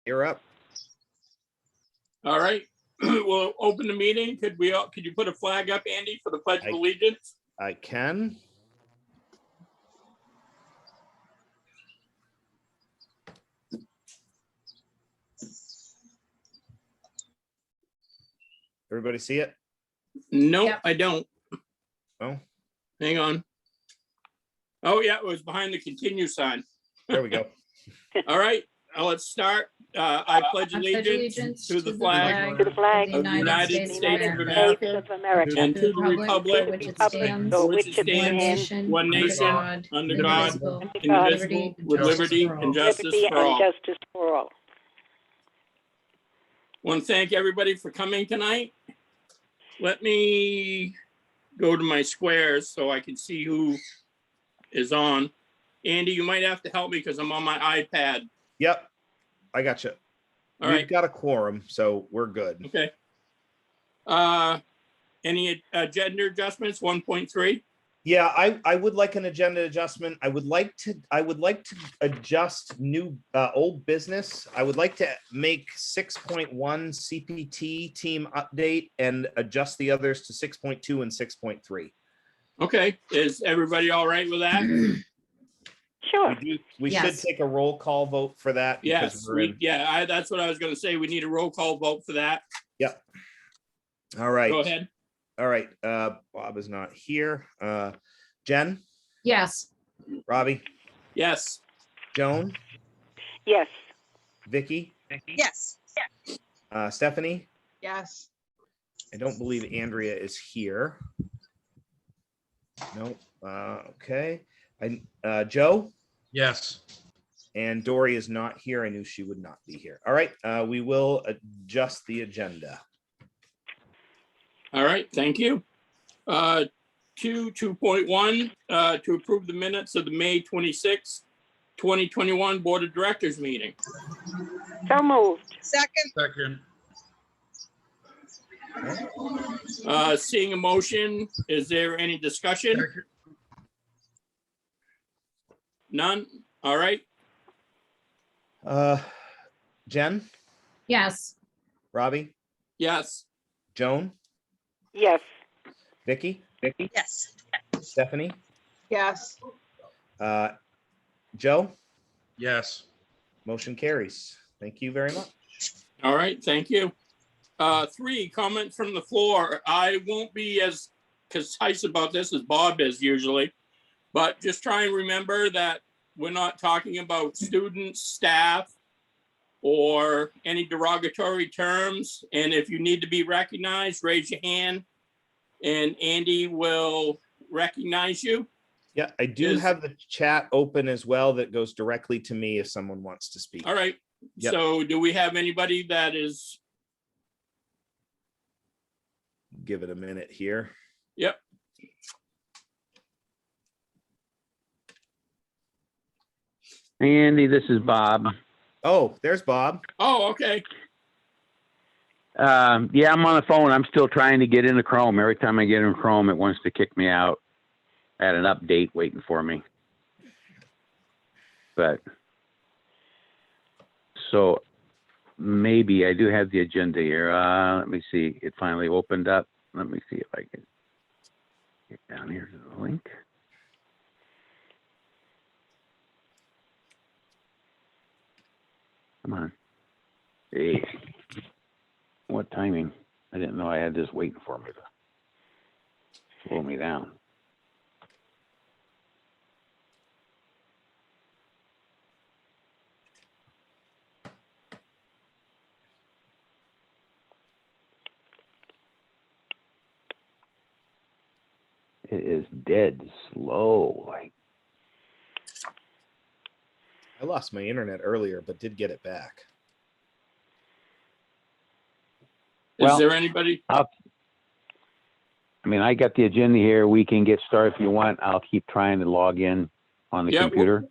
You're up. All right, we'll open the meeting. Could you put a flag up, Andy, for the Pledge of Allegiance? I can. Everybody see it? Nope, Yep. I don't. Oh, Hang on. Oh, yeah, it was behind the continue sign. there we go. All right, let's start. I pledge allegiance to the flag of the United States of America, America, and to the republic for which it for which it stands, one nation, under God, indivisible, with liberty and justice for all. Want to thank everybody for coming tonight. Let me go to my squares so I can see who is on. Andy, you might have to help me because I'm on my iPad. Yep, I got you. All We've right. got a quorum, so we're good. Okay. Any agenda adjustments? 1.3. Yeah, I would like an agenda adjustment. I would like to adjust new old business. I would like to make 6.1 CPT team update and adjust the others to 6.2 and 6.3. Okay. Is everybody all right with that? Sure. We should Yes. take a roll call vote for that. Yes. Because we're in. That's what I was going to say. We need a roll call vote for that. Yep. All right. Go ahead. All right. Bob is not here. Jen, Yes. Robbie, Yes. Joan, Yes. Vicky, Yes. Stephanie. Yes. I don't believe Andrea is here. No. Okay. Joe Yes. and Dory is not here. I knew she would not be here. All right. We will adjust the All right. Thank you. 2.1 to approve the minutes of the May 26, 2021 Board of Directors meeting. So moved. Second. Second. Seeing a motion, is there any discussion? Second. None? All right. Jen, Yes. Robbie, Yes. Joan, Yes. Vicky, Yes. Stephanie, Yes. Joe. Yes. Motion carries. Thank you very much. All right. Thank you. 3, comment from the floor. I won't be as concise about this as Bob is usually, but just try and remember that we're not talking about students, staff, or any derogatory terms. And if you need to be recognized, raise your hand and Andy will recognize you. Yeah, I do have the chat open as well that goes directly to me if someone wants to speak. All right. Yep. So do we have anybody that is? Give it a minute here. Yep. Hey, Andy, this is Bob. Oh, there's Bob. Oh, okay. Yeah, I'm on the phone. I'm still trying to get into Chrome. Every time I get in Chrome, it wants to kick me out. I had an update waiting for me. But so maybe I do have the agenda here. Let me see. It finally opened up. Let me see if I can get down here to the link. Come on. Hey. What timing? I didn't know I had this waiting for me to slow me down. It is dead slow. I lost my internet earlier, but did get it back. Is there anybody? I mean, I got the agenda here. We can get started if you want. I'll keep trying to log in on the computer.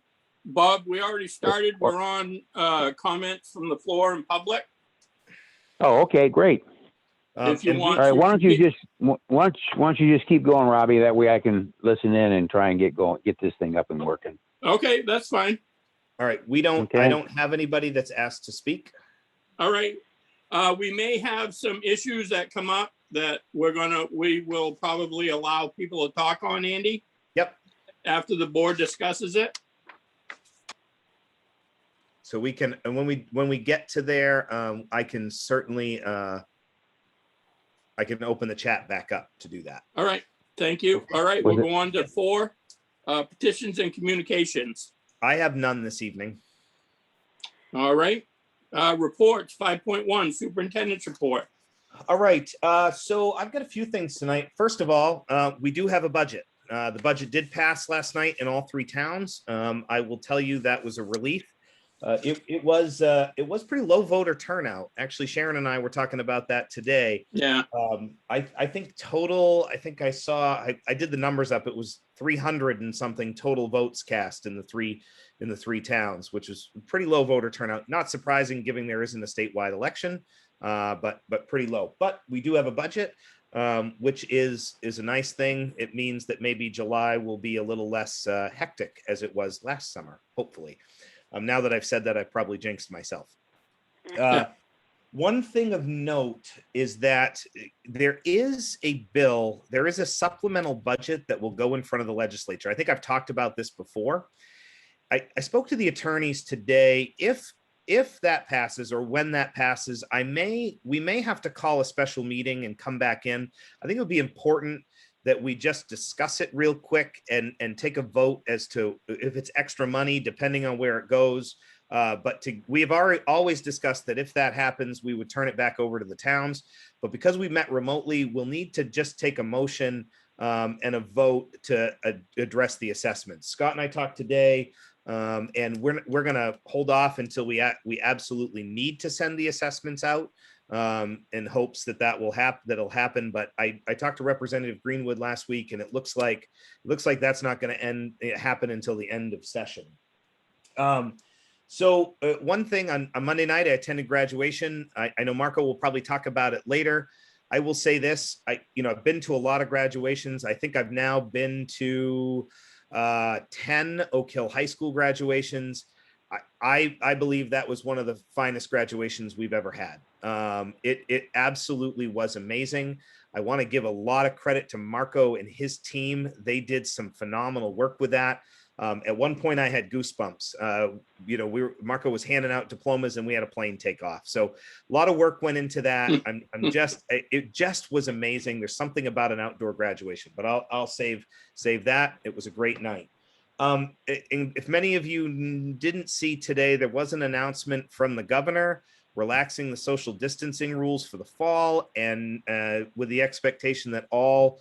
Bob, we already started. We're on comments from the floor in public. Oh, okay, great. If you want. All right, why don't you just keep going, Robbie? That way I can listen in and try and get this thing up and working. Okay, that's fine. All right, I don't have anybody that's asked to speak. All right. We may have some issues that come up that we will probably allow people to talk on, Andy, Yep. after the board discusses it. So we can, and when we get to there, I can certainly, I can open the chat back up to do that. All right. Thank you. All right. Was We'll it- go on to 4, petitions and communications. I have none this evening. All right. Reports 5.1, superintendent's report. All right, so I've got a few things tonight. First of all, we do have a budget. The budget did pass last night in all 3 towns. I will tell you that was a relief. It was pretty low voter turnout. Actually, Sharon and I were talking about that today. Yeah. I think total, I think I saw, I did the numbers up. It was 300 and something total votes cast in the three towns, which is pretty low voter turnout. Not surprising, given there isn't a statewide election, but pretty low. But we do have a budget, which is a nice thing. It means that maybe July will be a little less hectic as it was last summer, hopefully. Now that I've said that, I've probably jinxed myself. One thing of note is that there is a supplemental budget that will go in front of the legislature. I think I've talked about this before. I spoke to the attorneys today. If that passes, or when that passes, we may have to call a special meeting and come back in. I think it would be important that we just discuss it real quick and take a vote as to if it's extra money, depending on where it goes. We have always discussed that if that happens, we would turn it back over to the towns. But because we met remotely, we'll need to just take a motion and a vote to address the assessments. Scott and I talked today, and we're going to hold off until we absolutely need to send the assessments out, in hopes that'll happen. But I talked to Representative Greenwood last week, and it looks like that's not going to happen until the end of session. So one thing on Monday night, I attended graduation. I know Marco will probably talk about it later. I will say this, I've been to a lot of graduations. I think I've now been to 10 Oak Hill High School graduations. I believe that was one of the finest graduations we've ever had. It absolutely was amazing. I want to give a lot of credit to Marco and his team. They did some phenomenal work with that. At one point I had goosebumps. Marco was handing out diplomas and we had a plane take off. So a lot of work went into that. It just was amazing. There's something about an outdoor graduation, but I'll save that. It was a great night. If many of you didn't see today, there was an announcement from the governor relaxing the social distancing rules for the fall, and with the expectation that all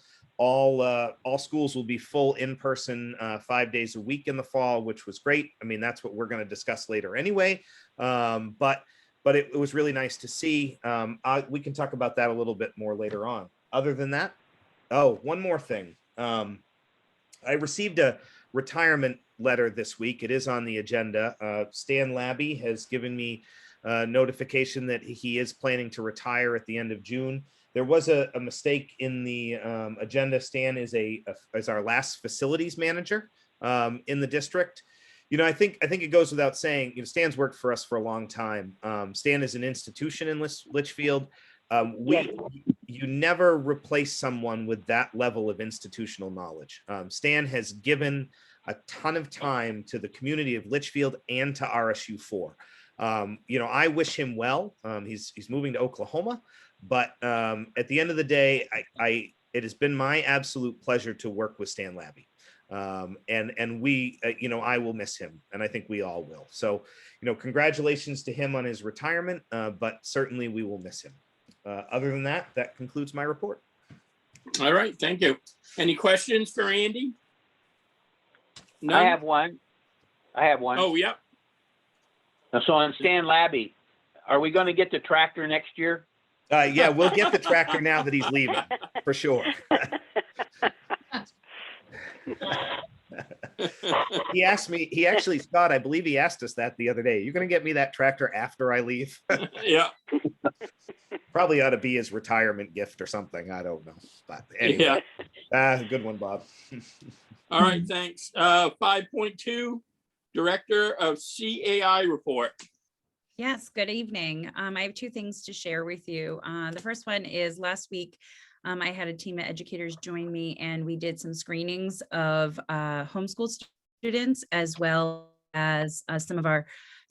schools will be full in person 5 days a week in the fall, which was great. I mean, that's what we're going to discuss later anyway. But it was really nice to see. We can talk about that a little bit more later on. Other than that, one more thing. I received a retirement letter this week. It is on the agenda. Stan Labby has given me notification that he is planning to retire at the end of June. There was a mistake in the agenda. Stan is our last facilities manager in the district. I think it goes without saying, Stan's worked for us for a long time. Stan is an institution in Litchfield. You never replace someone with that level of institutional knowledge. Stan has given a ton of time to the community of Litchfield and to RSU 4. I wish him well. He's moving to Oklahoma, but at the end of the day, it has been my absolute pleasure to work with Stan Labby. And we, I will miss him, and I think we all will. So, congratulations to him on his retirement, but certainly we will miss him. Other than that, that concludes my report. All right, thank you. Any questions for Andy? I have one. Oh, yeah. So on Stan Labby, are we going to get the tractor next year? Yeah, we'll get the tractor now that he's leaving, for sure. He asked me, Scott, I believe he asked us that the other day. You're going to get me that tractor after I leave? Yeah. Probably ought to be his retirement gift or something. I don't know. But anyway, good one, Bob. All right, thanks. 5.2, Director of CAI report. Yes, good evening. I have two things to share with you. The first one is last week, I had a team of educators join me and we did some screenings of homeschool students as well as some of our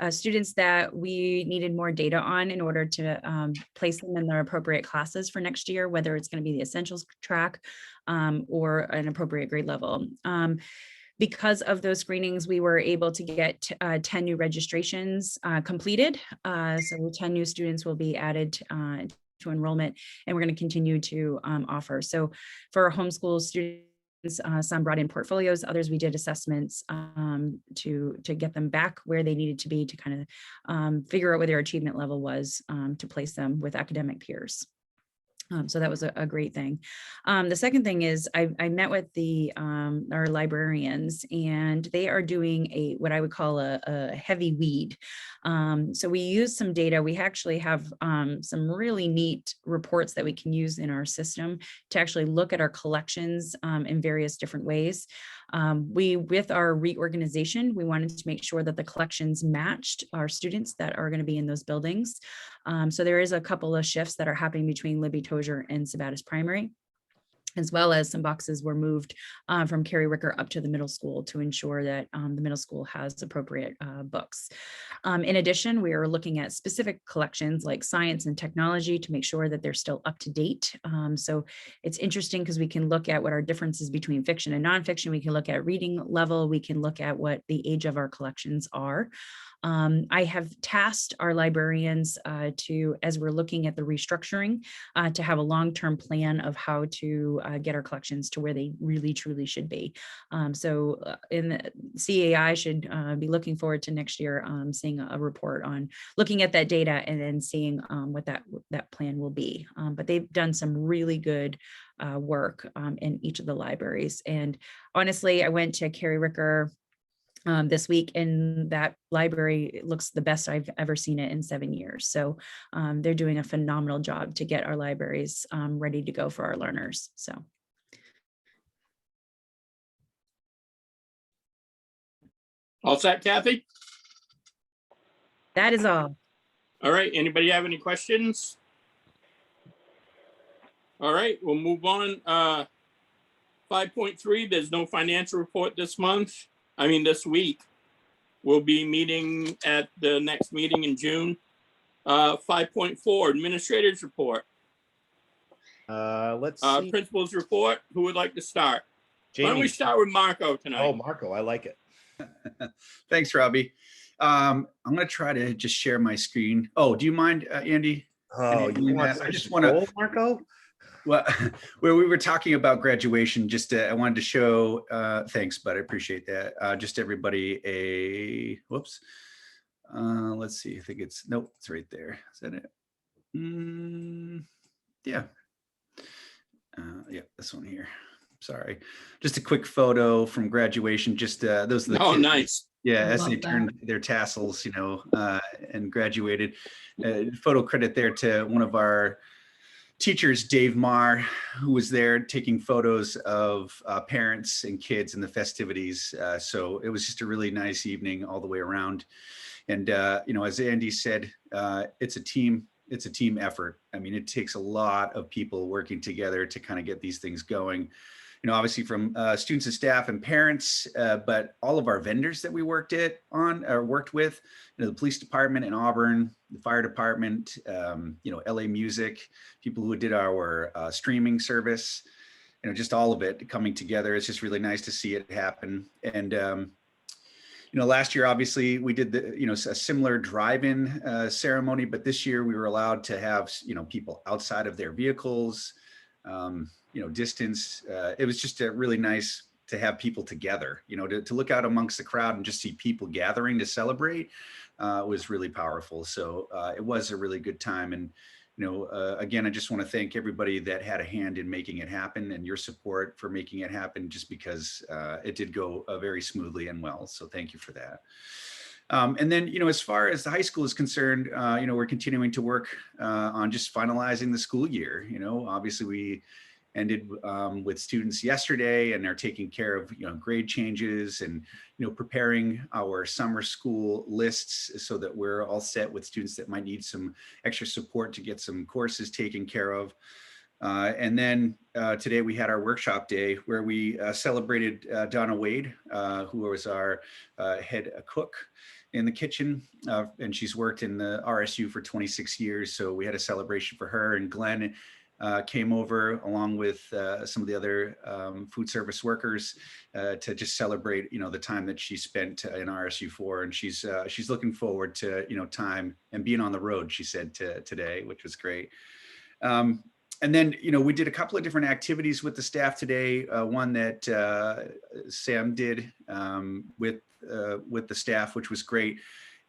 students that we needed more data on in order to place them in their appropriate classes for next year, whether it's going to be the essentials track or an appropriate grade level. Because of those screenings, we were able to get 10 new registrations completed. So 10 new students will be added to enrollment, and we're going to continue to offer. So for our homeschool students, some brought in portfolios, others we did assessments to get them back where they needed to be to kind of figure out what their achievement level was to place them with academic peers. So that was a great thing. The second thing is I met with our librarians, and they are doing what I would call a heavy weed. So we use some data. We actually have some really neat reports that we can use in our system to actually look at our collections in various different ways. With our reorganization, we wanted to make sure that the collections matched our students that are going to be in those buildings. So there is a couple of shifts that are happening between Libby Tozier and Sabattis Primary, as well as some boxes were moved from Carrie Ricker up to the middle school to ensure that the middle school has appropriate books. In addition, we are looking at specific collections like science and technology to make sure that they're still up to date. So it's interesting because we can look at what our differences between fiction and nonfiction. We can look at reading level. We can look at what the age of our collections are. I have tasked our librarians as we're looking at the restructuring, to have a long-term plan of how to get our collections to where they really truly should be. So in the CAI should be looking forward to next year seeing a report on looking at that data and then seeing what that plan will be. But they've done some really good work in each of the libraries. And honestly, I went to Carrie Ricker this week, and that library looks the best I've ever seen it in 7 years. So they're doing a phenomenal job to get our libraries ready to go for our learners. So. All set, Kathy? That is all. All right, anybody have any questions? All right, we'll move on. 5.3, there's no financial report this week. We'll be meeting at the next meeting in June. 5.4, administrators report. Let's see. Principals report. Who would like to start? Jamie. Why don't we start with Marco tonight? Oh, Marco, I like it. Thanks, Robbie. I'm going to try to just share my screen. Oh, do you mind, Andy? Oh, you want I just want to, Marco? well, where we were talking about graduation, I wanted to show, thanks, but I appreciate that. Just everybody whoops. Let's see, I think nope, it's right there. Is that it? Yeah. Yeah, this one here. Sorry. Just a quick photo from graduation. Just those are the kids. Nice. Yeah, I as love they that. turned their tassels, and graduated. Photo credit there to one of our teachers, Dave Marr, who was there taking photos of parents and kids in the festivities. So it was just a really nice evening all the way around. And, as Andy said, it's a team effort. I mean, it takes a lot of people working together to kind of get these things going. Obviously from students and staff and parents, but all of our vendors that we worked with, the police department in Auburn, the fire department, LA Music, people who did our streaming service, just all of it coming together. It's just really nice to see it happen. And, last year, obviously we did a similar drive-in ceremony, but this year we were allowed to have, people outside of their vehicles, distance. It was just really nice to have people together, to look out amongst the crowd and just see people gathering to celebrate was really powerful. So it was a really good time. And, again, I just want to thank everybody that had a hand in making it happen and your support for making it happen, just because it did go very smoothly and well. So thank you for that. And then, as far as the high school is concerned, we're continuing to work on just finalizing the school year. Obviously we ended with students yesterday, and are taking care of grade changes and preparing our summer school lists so that we're all set with students that might need some extra support to get some courses taken care of. And then today we had our workshop day where we celebrated Donna Wade, who was our head cook in the kitchen, and she's worked in the RSU for 26 years. So we had a celebration for her, and Glenn came over along with some of the other food service workers to just celebrate, the time that she spent in RSU for. And she's looking forward to, time and being on the road, she said today, which was great. And then, we did a couple of different activities with the staff today. One that Sam did with the staff, which was great.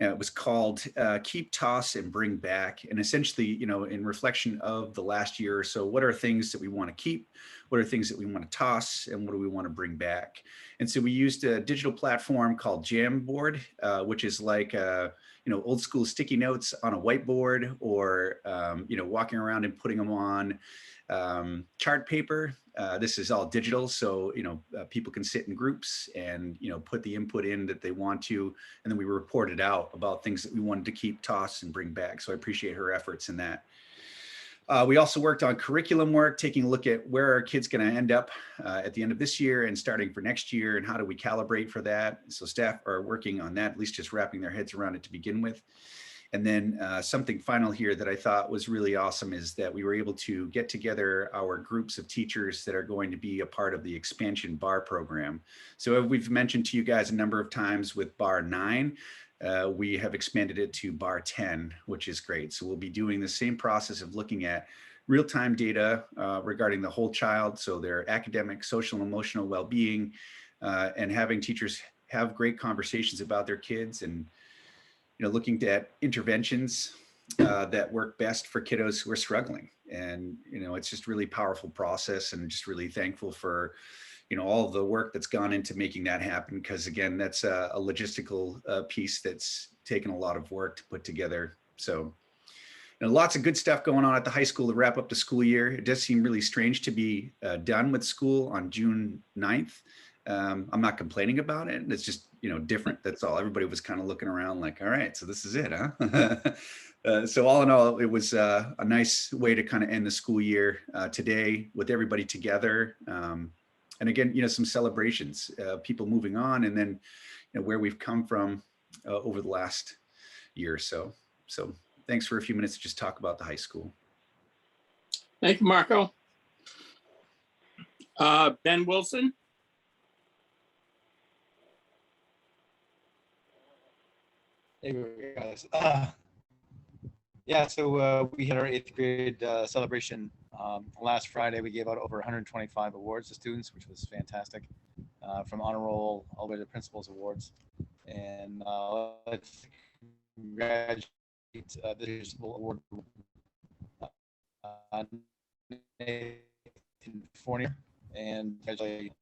It was called Keep, Toss, and Bring Back. And essentially, in reflection of the last year or so, what are things that we want to keep? What are things that we want to toss? And what do we want to bring back? And so we used a digital platform called Jamboard, which is like old school sticky notes on a whiteboard, or walking around and putting them on chart paper. This is all digital, so people can sit in groups and put the input in that they want to, and then we reported out about things that we wanted to keep, toss, and bring back. So I appreciate her efforts in that. We also worked on curriculum work, taking a look at where our kids going to end up at the end of this year and starting for next year, and how do we calibrate for that. So staff are working on that, at least just wrapping their heads around it to begin with. And then something final here that I thought was really awesome is that we were able to get together our groups of teachers that are going to be a part of the expansion bar program. So we've mentioned to you guys a number of times with bar 9, we have expanded it to bar 10, which is great. So we'll be doing the same process of looking at real-time data regarding the whole child, so their academic, social, and emotional well-being, and having teachers have great conversations about their kids, and looking at interventions that work best for kiddos who are struggling. And it's just really powerful process, and just really thankful for all of the work that's gone into making that happen, because again, that's a logistical piece that's taken a lot of work to put together. So lots of good stuff going on at the high school to wrap up the school year. It does seem really strange to be done with school on June 9th. I'm not complaining about it. It's just, different. That's all. Everybody was kind of looking around like, all right, so this is it, huh? So all in all, it was a nice way to kind of end the school year today with everybody together. And again, some celebrations, people moving on, and then where we've come from over the last year or so. So thanks for a few minutes to just talk about the high school. Thank you, Marco. Ben Wilson. Hey guys. Yeah, so we had our 8th grade celebration last Friday. We gave out over 125 awards to students, which was fantastic, from honor roll all the way to principals awards. And let's congratulate the award Nathan Fournier and congratulate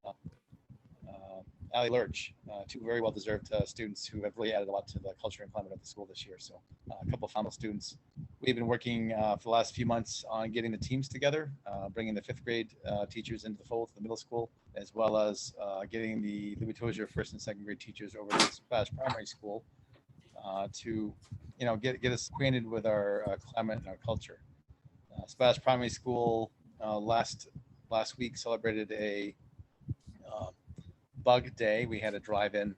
Allie Lurch, 2 very well-deserved students who have really added a lot to the culture and climate of the school this year. So a couple of final students. We've been working for the last few months on getting the teams together, bringing the 5th grade teachers into the fold for the middle school, as well as getting the Louis Tozier 1st and 2nd grade teachers over to Splash Primary School to, get us acquainted with our climate and our culture. Splash Primary School last week celebrated a bug day. We had a drive-in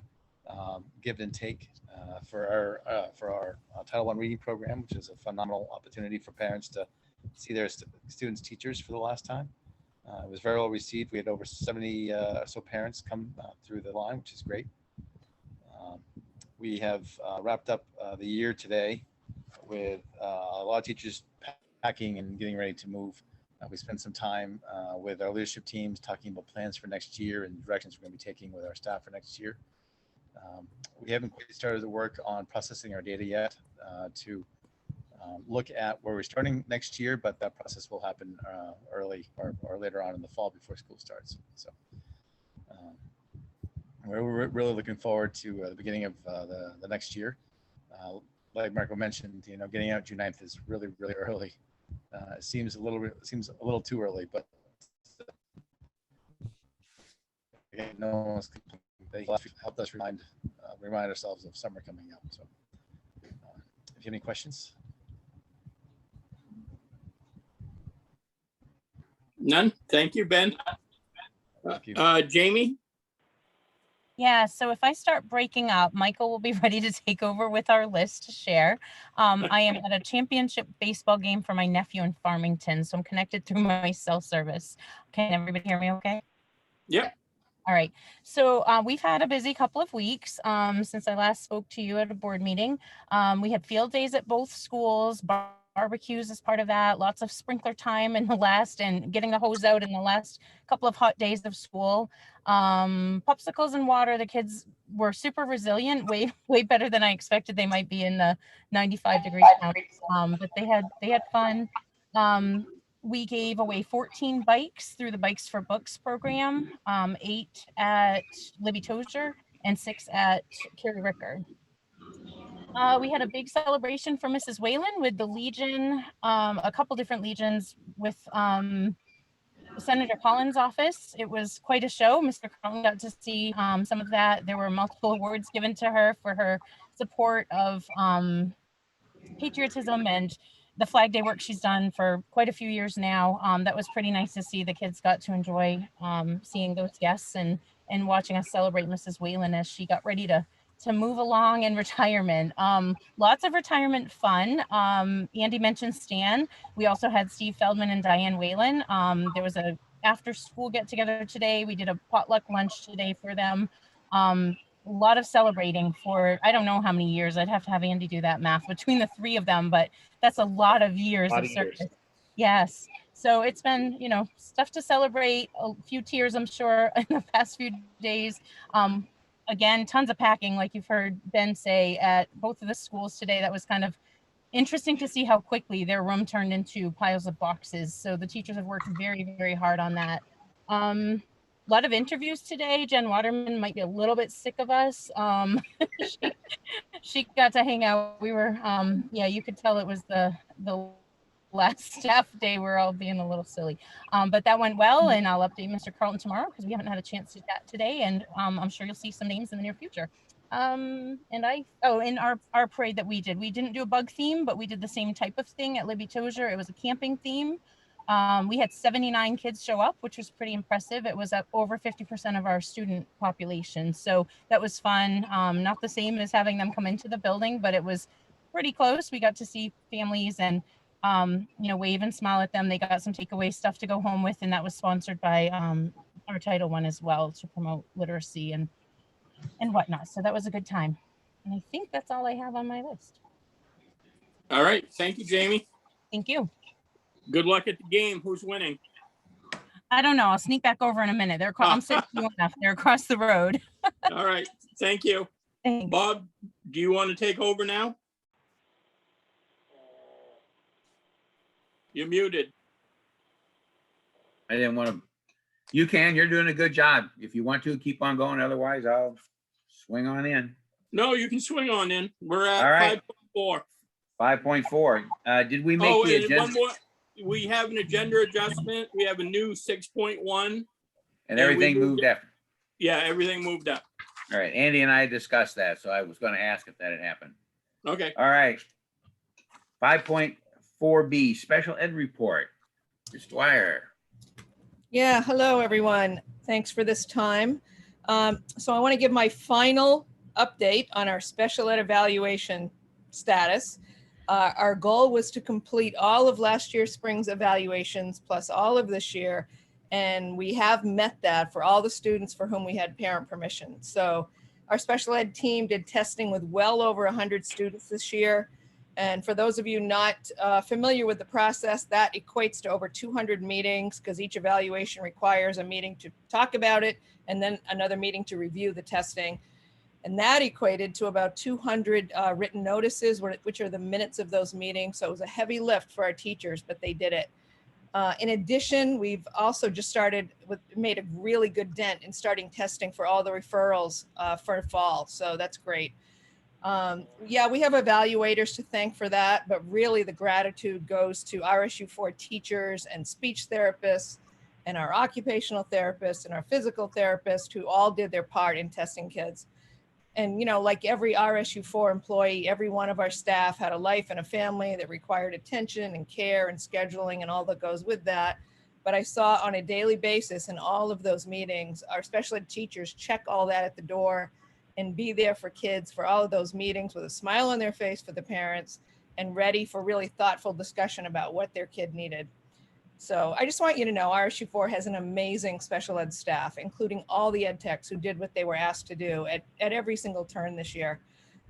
give and take for our Title I reading program, which is a phenomenal opportunity for parents to see their students' teachers for the last time. It was very well received. We had over 70 or so parents come through the line, which is great. We have wrapped up the year today with a lot of teachers packing and getting ready to move. We spent some time with our leadership teams talking about plans for next year and directions we're going to be taking with our staff for next year. We haven't quite started the work on processing our data yet to look at where we're starting next year, but that process will happen early or later on in the fall before school starts. So we're really looking forward to the beginning of the next year. Like Marco mentioned, getting out June 9th is really, really early. It seems a little too early, but again, no one's complaining. They helped us remind ourselves of summer coming up. So, if you have any questions, None? Thank you, Ben. thank you. Jamie? Yeah, so if I start breaking up, Michael will be ready to take over with our list to share. I am at a championship baseball game for my nephew in Farmington, so I'm connected through my cell service. Can everybody hear me okay? Yep. All right. So we've had a busy couple of weeks since I last spoke to you at a board meeting. We had field days at both schools, barbecues as part of that, lots of sprinkler time in the last and getting the hose out in the last couple of hot days of school. Popsicles and water. The kids were super resilient, way better than I expected they might be in the 95-degree temps. But they had fun. We gave away 14 bikes through the Bikes for Books program, 8 at Libby Tozier and 6 at Carrie Ricker. We had a big celebration for Mrs. Whalen with the Legion, a couple different Legions with Senator Collins' office. It was quite a show. Mr. Carlton got to see some of that. There were multiple awards given to her for her support of patriotism and the Flag Day work she's done for quite a few years now. That was pretty nice to see. The kids got to enjoy seeing those guests and watching us celebrate Mrs. Whalen as she got ready to move along in retirement. Lots of retirement fun. Andy mentioned Stan. We also had Steve Feldman and Diane Whalen. There was a after school get together today. We did a potluck lunch today for them. A lot of celebrating for, I don't know how many years. I'd have to have Andy do that math between the three of them, but that's a lot of years of service. Yes. So it's been, stuff to celebrate, a few tears, I'm sure, in the past few days. Again, tons of packing, like you've heard Ben say at both of the schools today. That was kind of interesting to see how quickly their room turned into piles of boxes. So the teachers have worked very, very hard on that. A lot of interviews today. Jen Waterman might be a little bit sick of us. She got to hang out. We were, you could tell it was the last staff day. We're all being a little silly, but that went well, and I'll update Mr. Carlton tomorrow because we haven't had a chance to chat today, and I'm sure you'll see some names in the near future. In our parade that we didn't do a bug theme, but we did the same type of thing at Libby Tozier. It was a camping theme. We had 79 kids show up, which was pretty impressive. It was up over 50% of our student population. So that was fun. Not the same as having them come into the building, but it was pretty close. We got to see families and, wave and smile at them. They got some takeaway stuff to go home with, and that was sponsored by our Title I as well to promote literacy and whatnot. So that was a good time. And I think that's all I have on my list. All right. Thank you, Jamie. Thank you. Good luck at the game. Who's winning? I don't know. I'll sneak back over in a minute. I'm sitting enough. They're across the road. All right. Thank you. Thanks. Bob, do you want to take over now? You're muted. I didn't want to. You can. You're doing a good job. If you want to, keep on going. Otherwise, I'll swing on in. No, you can swing on in. We're at All right. 5.4. 5.4. Did we make the agenda? One more. We have an agenda adjustment. We have a new 6.1. And everything moved after. Yeah, everything moved up. All right. Andy and I discussed that, so I was going to ask if that had happened. Okay. All right. 5.4B, special ed report. Ms. Dwyer. Yeah, hello, everyone. Thanks for this time. So I want to give my final update on our special ed evaluation status. Our goal was to complete all of last year's spring's evaluations plus all of this year, and we have met that for all the students for whom we had parent permission. So our special ed team did testing with well over 100 students this year. And for those of you not familiar with the process, that equates to over 200 meetings because each evaluation requires a meeting to talk about it and then another meeting to review the testing. And that equated to about 200 written notices, which are the minutes of those meetings. So it was a heavy lift for our teachers, but they did it. In addition, we've also just made a really good dent in starting testing for all the referrals for fall. So that's great. Yeah, we have evaluators to thank for that, but really the gratitude goes to RSU 4 teachers and speech therapists and our occupational therapists and our physical therapists who all did their part in testing kids. And, you know, like every RSU4 employee, every one of our staff had a life and a family that required attention and care and scheduling and all that goes with that. But I saw on a daily basis in all of those meetings, our special ed teachers check all that at the door and be there for kids for all of those meetings with a smile on their face for the parents and ready for really thoughtful discussion about what their kid needed. So I just want you to know RSU4 has an amazing special ed staff, including all the ed techs who did what they were asked to do at every single turn this year.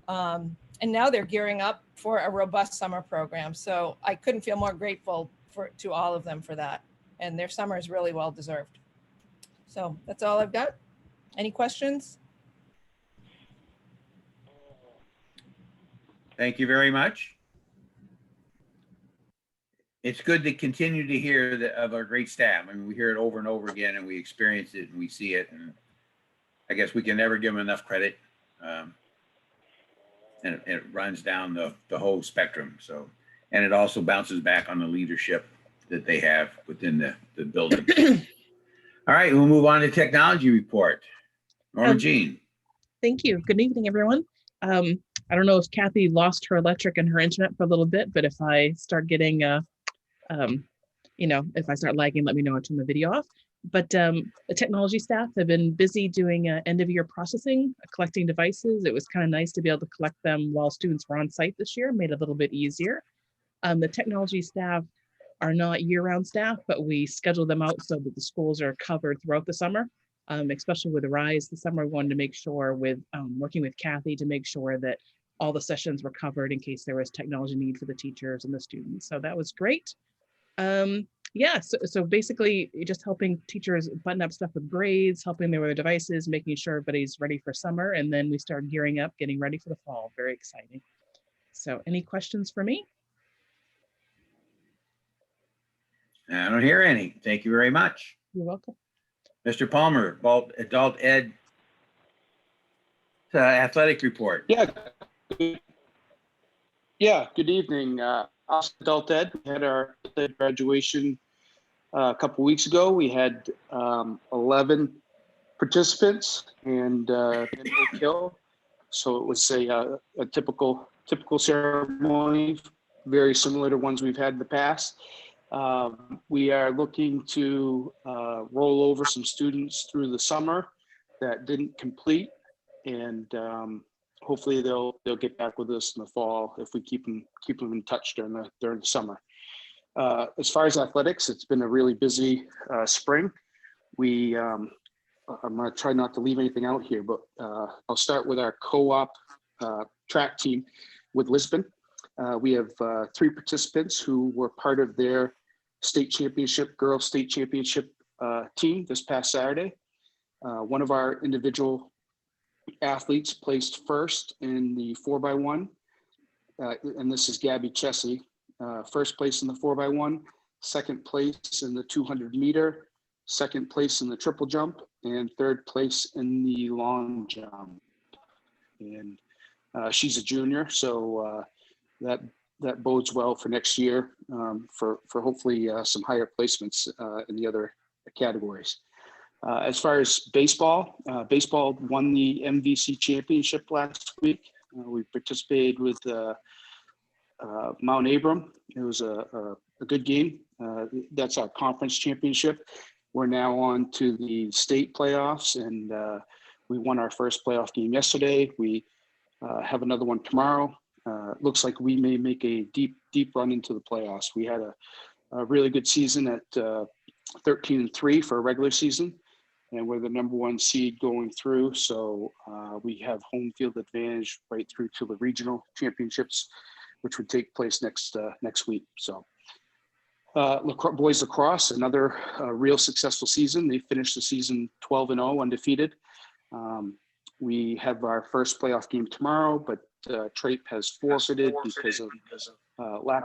And now they're gearing up for a robust summer program. So I couldn't feel more grateful to all of them for that. And their summer is really well deserved. So that's all I've got. Any questions? Thank you very much. It's good to continue to hear of our great staff. I mean, we hear it over and over again, and we experience it and we see it. And I guess we can never give them enough credit. And it runs down the whole spectrum. So, and it also bounces back on the leadership that they have within the building. All right, we'll move on to technology report. Norma Jean. Thank you. Good evening, everyone. I don't know if Kathy lost her electric and her internet for a little bit, but if I start getting you know, if I start lagging, let me know. I'll turn the video off. But the technology staff have been busy doing end of year processing, collecting devices. It was kind of nice to be able to collect them while students were on site this year, made it a little bit easier. The technology staff are not year-round staff, but we schedule them out so that the schools are covered throughout the summer, especially with the RISE this summer. We wanted to make sure with working with Kathy to make sure that all the sessions were covered in case there was technology need for the teachers and the students. So that was great. Yeah, so basically just helping teachers button up stuff with grades, helping them with their devices, making sure everybody's ready for summer. And then we start gearing up, getting ready for the fall. Very exciting. So any questions for me? I don't hear any. Thank you very much. You're welcome. Mr. Palmer, adult ed athletic report. Yeah. Good evening. Adult ed, we had our graduation a couple weeks ago. We had 11 participants and in Oak Hill. So it was a typical ceremony, very similar to ones we've had in the past. We are looking to roll over some students through the summer that didn't complete, and hopefully they'll get back with us in the fall if we keep them in touch during the summer. As far as athletics, it's been a really busy spring. I'm going to try not to leave anything out here, but I'll start with our co-op track team with Lisbon. We have 3 participants who were part of their girls state championship team this past Saturday. One of our individual athletes placed first in the 4x1, and this is Gabby Chessie. First place in the 4x1, second place in the 200 meter, second place in the triple jump, and third place in the long jump. And she's a junior, so that bodes well for next year for hopefully some higher placements in the other categories. As far as baseball, baseball won the MVC championship last week. We participated with Mount Abram. It was a good game. That's our conference championship. We're now on to the state playoffs, and we won our first playoff game yesterday. We have another one tomorrow. Looks like we may make a deep run into the playoffs. We had a really good season at 13-3 for a regular season, and we're the #1 seed going through. So we have home field advantage right through to the regional championships, which would take place next week. So boys lacrosse, another real successful season. They finished the season 12-0, undefeated. We have our first playoff game tomorrow, but Trape has forfeited because of lack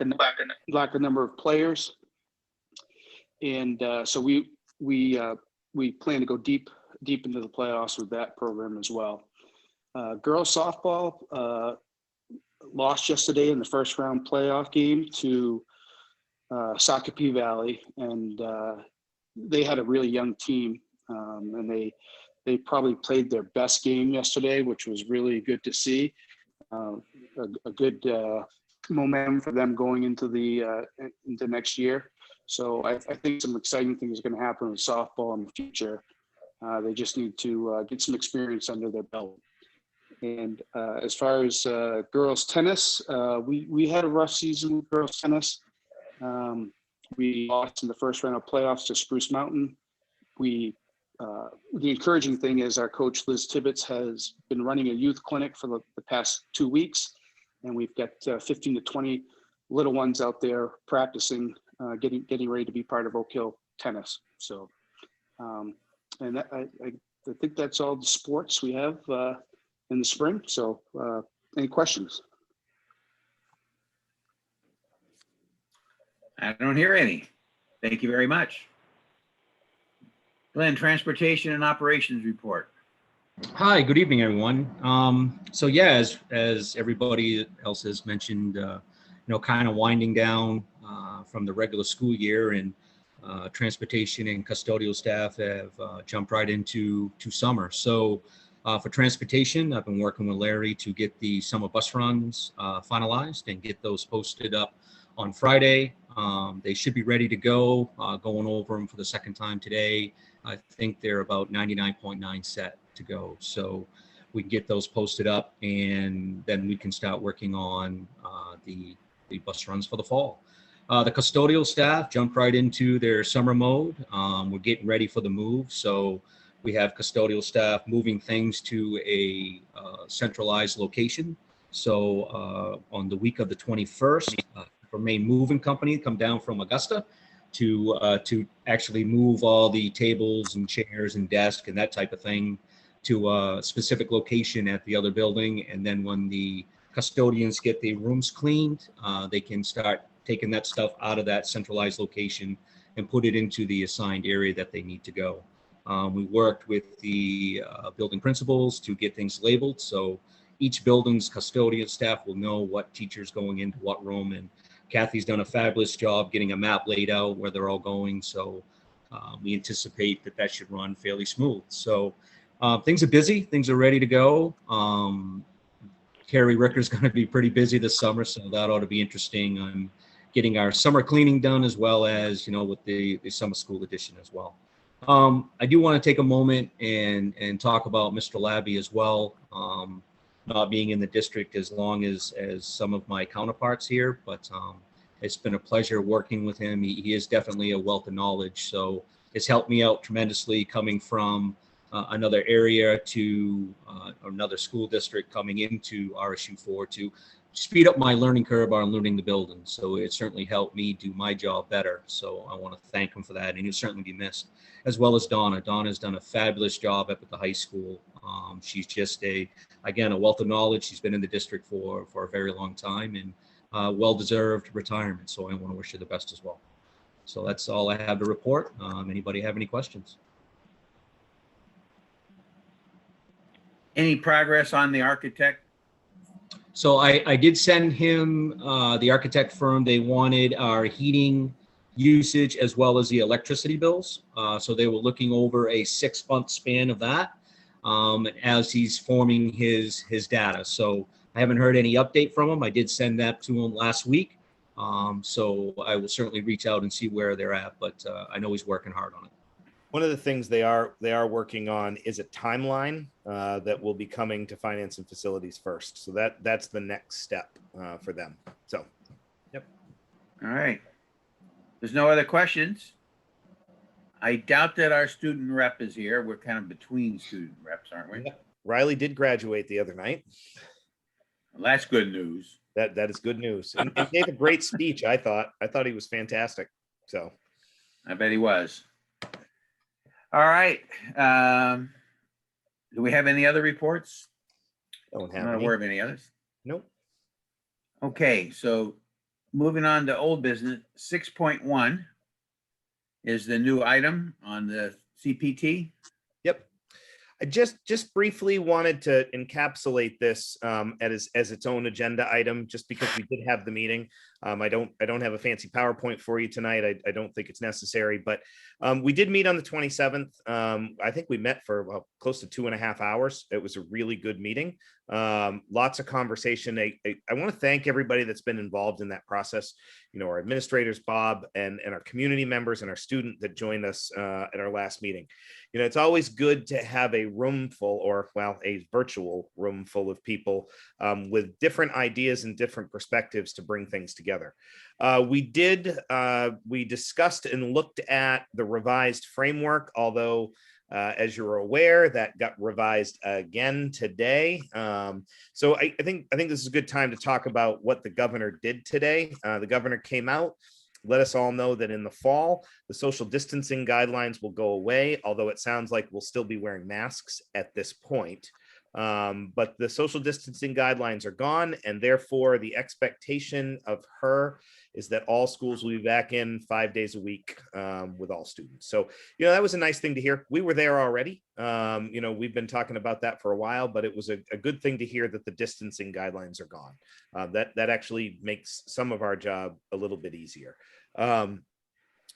of number of players. And so we plan to go deep into the playoffs with that program as well. Girls softball lost yesterday in the first round playoff game to Shakopee Valley, and they had a really young team, and they probably played their best game yesterday, which was really good to see. A good momentum for them going into next year. So I think some exciting things are going to happen with softball in the future. They just need to get some experience under their belt. And as far as girls tennis, we had a rough season with girls tennis. We lost in the first round of playoffs to Spruce Mountain. The encouraging thing is our coach Liz Tibbetts has been running a youth clinic for the past 2 weeks, and we've got 15 to 20 little ones out there practicing, getting ready to be part of Oak Hill tennis. So, and I think that's all the sports we have in the spring. So, any questions? I don't hear any. Thank you very much. Glenn, Transportation and Operations Report. Hi, good evening, everyone. So yeah, as everybody else has mentioned, kind of winding down from the regular school year, and transportation and custodial staff have jumped right into summer. So for transportation, I've been working with Larry to get the summer bus runs finalized and get those posted up on Friday. They should be ready to go, going over them for the second time today. I think they're about 99.9 set to go. So we can get those posted up, and then we can start working on the bus runs for the fall. The custodial staff jumped right into their summer mode. We're getting ready for the move. So we have custodial staff moving things to a centralized location. So on the week of the 21st, our main moving company come down from Augusta to actually move all the tables and chairs and desks and that type of thing to a specific location at the other building. And then when the custodians get the rooms cleaned, they can start taking that stuff out of that centralized location and put it into the assigned area that they need to go. We worked with the building principals to get things labeled. So each building's custodian staff will know what teacher's going into what room, and Kathy's done a fabulous job getting a map laid out where they're all going. So we anticipate that should run fairly smooth. So things are busy, things are ready to go. Carrie Ricker's going to be pretty busy this summer, so that ought to be interesting on getting our summer cleaning done, as well as, with the summer school edition as well. I do want to take a moment and talk about Mr. Labby as well. Not being in the district as long as some of my counterparts here, but it's been a pleasure working with him. He is definitely a wealth of knowledge. So it's helped me out tremendously coming from another area to another school district coming into RSU4 to speed up my learning curve on learning the building. So it certainly helped me do my job better. So I want to thank him for that, and he'll certainly be missed, as well as Donna. Donna's done a fabulous job up at the high school. She's just again, a wealth of knowledge. She's been in the district for a very long time, and well-deserved retirement. So I want to wish her the best as well. So that's all I have to report. Anybody have any questions? Any progress on the architect? So I did send him the architect firm. They wanted our heating usage as well as the electricity bills. So they were looking over a 6-month span of that as he's forming his data. So I haven't heard any update from him. I did send that to him last week. So I will certainly reach out and see where they're at, but I know he's working hard on it. One of the things they are working on is a timeline that will be coming to finance and facilities first. So that's the next step for them. So, yep. All right. There's no other questions. I doubt that our student rep is here. We're kind of between student reps, aren't we? Riley did graduate the other night. Well, that's good news. That is good news. And gave a great speech. I thought he was fantastic. So I bet he was. All right. Do we have any other reports? Don't have I'm not any. aware of any others. Nope. Okay, so moving on to old business, 6.1 is the new item on the CPT. Yep. I just briefly wanted to encapsulate this as its own agenda item, just because we did have the meeting. I don't have a fancy PowerPoint for you tonight. I don't think it's necessary, but we did meet on the 27th. I think we met for close to 2.5 hours. It was a really good meeting. Lots of conversation. I want to thank everybody that's been involved in that process. You know, our administrators, Bob, and our community members and our student that joined us at our last meeting. You know, it's always good to have a room full, or well, a virtual room full of people with different ideas and different perspectives to bring things together. We discussed and looked at the revised framework, although as you're aware, that got revised again today. So I think this is a good time to talk about what the governor did today. The governor came out, let us all know that in the fall, the social distancing guidelines will go away, although it sounds like we'll still be wearing masks at this point. But the social distancing guidelines are gone, and therefore the expectation of her is that all schools will be back in 5 days a week with all students. So, you know, that was a nice thing to hear. We were there already. You know, we've been talking about that for a while, but it was a good thing to hear that the distancing guidelines are gone. That actually makes some of our job a little bit easier.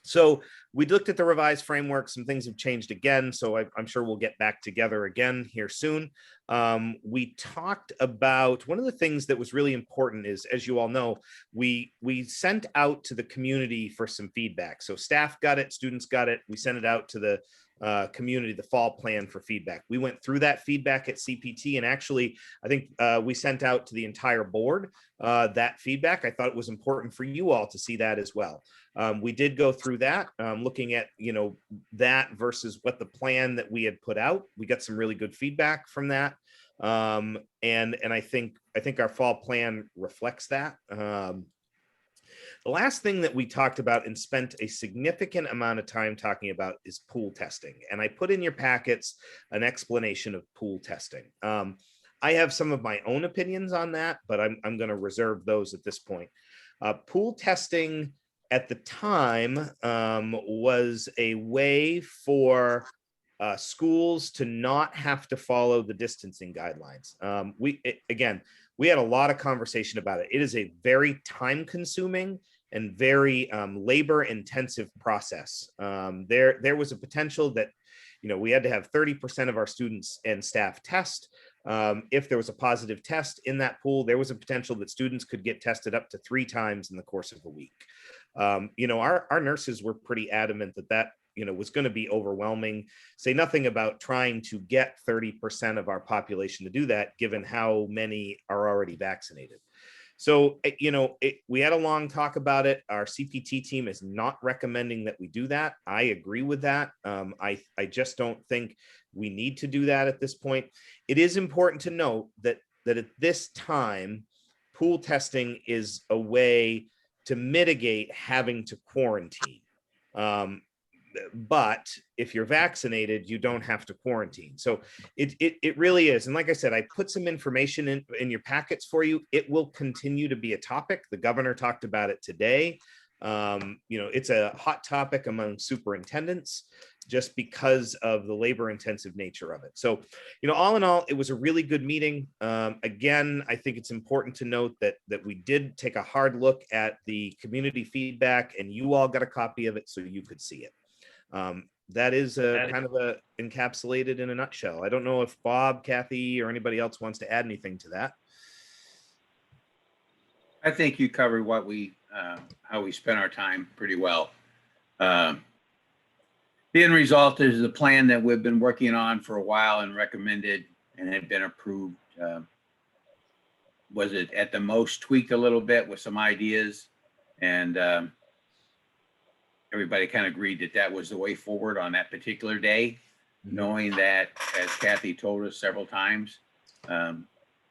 So we looked at the revised framework. Some things have changed again, so I'm sure we'll get back together again here soon. We talked about one of the things that was really important is, as you all know, we sent out to the community for some feedback. So staff got it, students got it. We sent it out to the community, the fall plan for feedback. We went through that feedback at CPT, and actually, I think we sent out to the entire board that feedback. I thought it was important for you all to see that as well. We did go through that, looking at, you know, that versus what the plan that we had put out. We got some really good feedback from that. And I think our fall plan reflects that. The last thing that we talked about and spent a significant amount of time talking about is pool testing. And I put in your packets an explanation of pool testing. I have some of my own opinions on that, but I'm going to reserve those at this point. Pool testing at the time was a way for schools to not have to follow the distancing guidelines. We had a lot of conversation about it. It is a very time consuming and very labor intensive process. There was a potential that, you know, we had to have 30% of our students and staff test. If there was a positive test in that pool, there was a potential that students could get tested up to 3 times in the course of a week. You know, our nurses were pretty adamant that you know, was going to be overwhelming. Say nothing about trying to get 30% of our population to do that, given how many are already vaccinated. So, you know, we had a long talk about it. Our CPT team is not recommending that we do that. I agree with that. I just don't think we need to do that at this point. It is important to note that at this time, pool testing is a way to mitigate having to quarantine. But if you're vaccinated, you don't have to quarantine. So it really is. And like I said, I put some information in your packets for you. It will continue to be a topic. The governor talked about it today. You know, it's a hot topic among superintendents just because of the labor intensive nature of it. So, you know, all in all, it was a really good meeting. Again, I think it's important to note that we did take a hard look at the community feedback, and you all got a copy of it so you could see it. That is kind of a encapsulated in a nutshell. I don't know if Bob, Kathy, or anybody else wants to add anything to that. I think you covered what how we spent our time pretty well. The end result is the plan that we've been working on for a while and recommended and had been approved. Was it at the most tweaked a little bit with some ideas, and everybody kind of agreed that that was the way forward on that particular day, knowing that, as Kathy told us several times,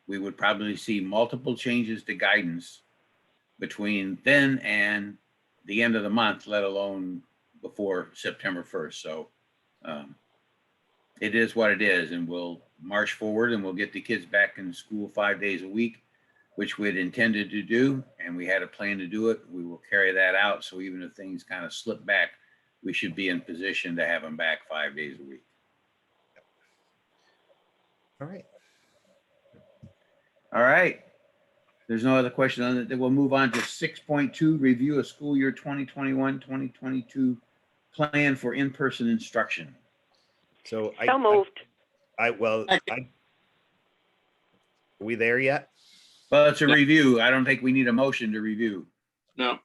we would probably see multiple changes to guidance between then and the end of the month, let alone before September 1st. So it is what it is, and we'll march forward and we'll get the kids back in school 5 days a week, which we'd intended to do, and we had a plan to do it. We will carry that out. So even if things kind of slip back, we should be in position to have them back 5 days a week. All right. All right. There's no other question on it. Then we'll move on to 6.2, review a school year 2021-2022 plan for in-person instruction. So So moved. are we there yet? Well, it's a No. review. I don't think we need a motion to review. No,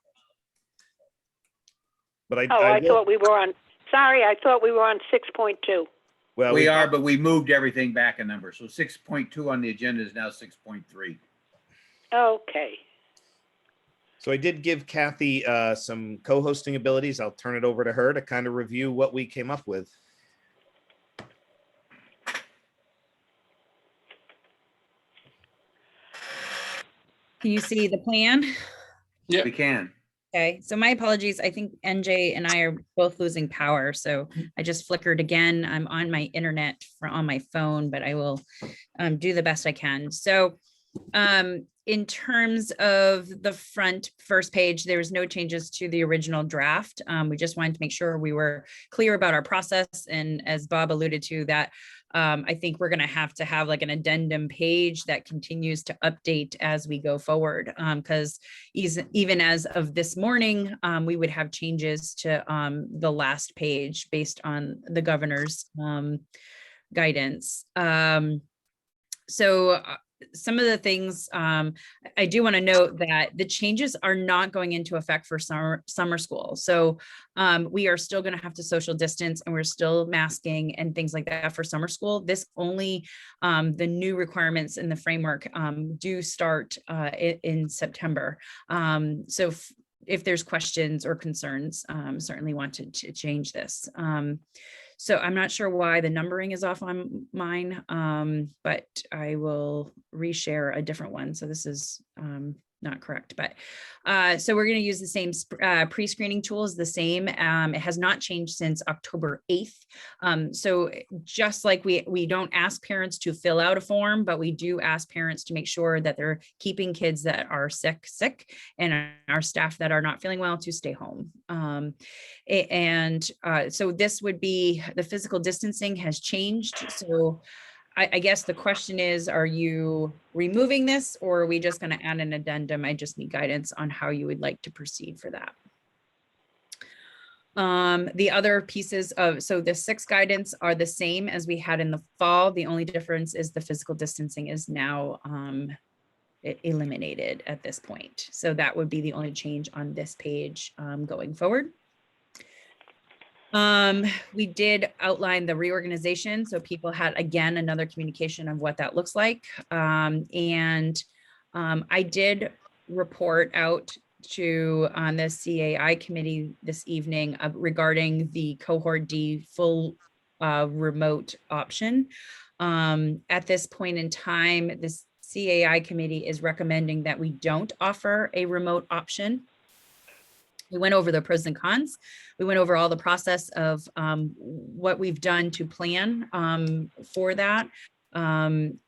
But Oh, I will- thought we were on, sorry, I thought we were on 6.2. well, We are, but we moved everything back a number. So 6.2 on the agenda is now 6.3. Okay. So I did give Kathy some co-hosting abilities. I'll turn it over to her to kind of review what we came up with. Can you see the plan? yeah, We can. Okay, so my apologies. I think NJ and I are both losing power, so I just flickered again. I'm on my internet on my phone, but I will do the best I can. So in terms of the first page, there was no changes to the original draft. We just wanted to make sure we were clear about our process. And as Bob alluded to, that I think we're going to have like an addendum page that continues to update as we go forward. Because even as of this morning, we would have changes to the last page based on the governor's guidance. So some of the things I do want to note that the changes are not going into effect for summer school. So we are still going to have to social distance, and we're still masking and things like that for summer school. This only the new requirements in the framework do start in September. So if there's questions or concerns, certainly want to change this. So I'm not sure why the numbering is off on mine, but I will reshare a different one. So this is not correct, but so we're going to use the same pre-screening tools, the same. It has not changed since October 8th. So just like we don't ask parents to fill out a form, but we do ask parents to make sure that they're keeping kids that are sick, and our staff that are not feeling well to stay home. So this would be, the physical distancing has changed. So I guess the question is, are you removing this, or are we just going to add an addendum? I just need guidance on how you would like to proceed for that. The other pieces so the 6 guidance are the same as we had in the fall. The only difference is the physical distancing is now eliminated at this point. So that would be the only change on this page going forward. We did outline the reorganization, so people had, again, another communication of what that looks like. I did report out to on the CAI committee this evening regarding the cohort D full remote option. At this point in time, this CAI committee is recommending that we don't offer a remote option. We went over the pros and cons. We went over all the process of what we've done to plan for that. And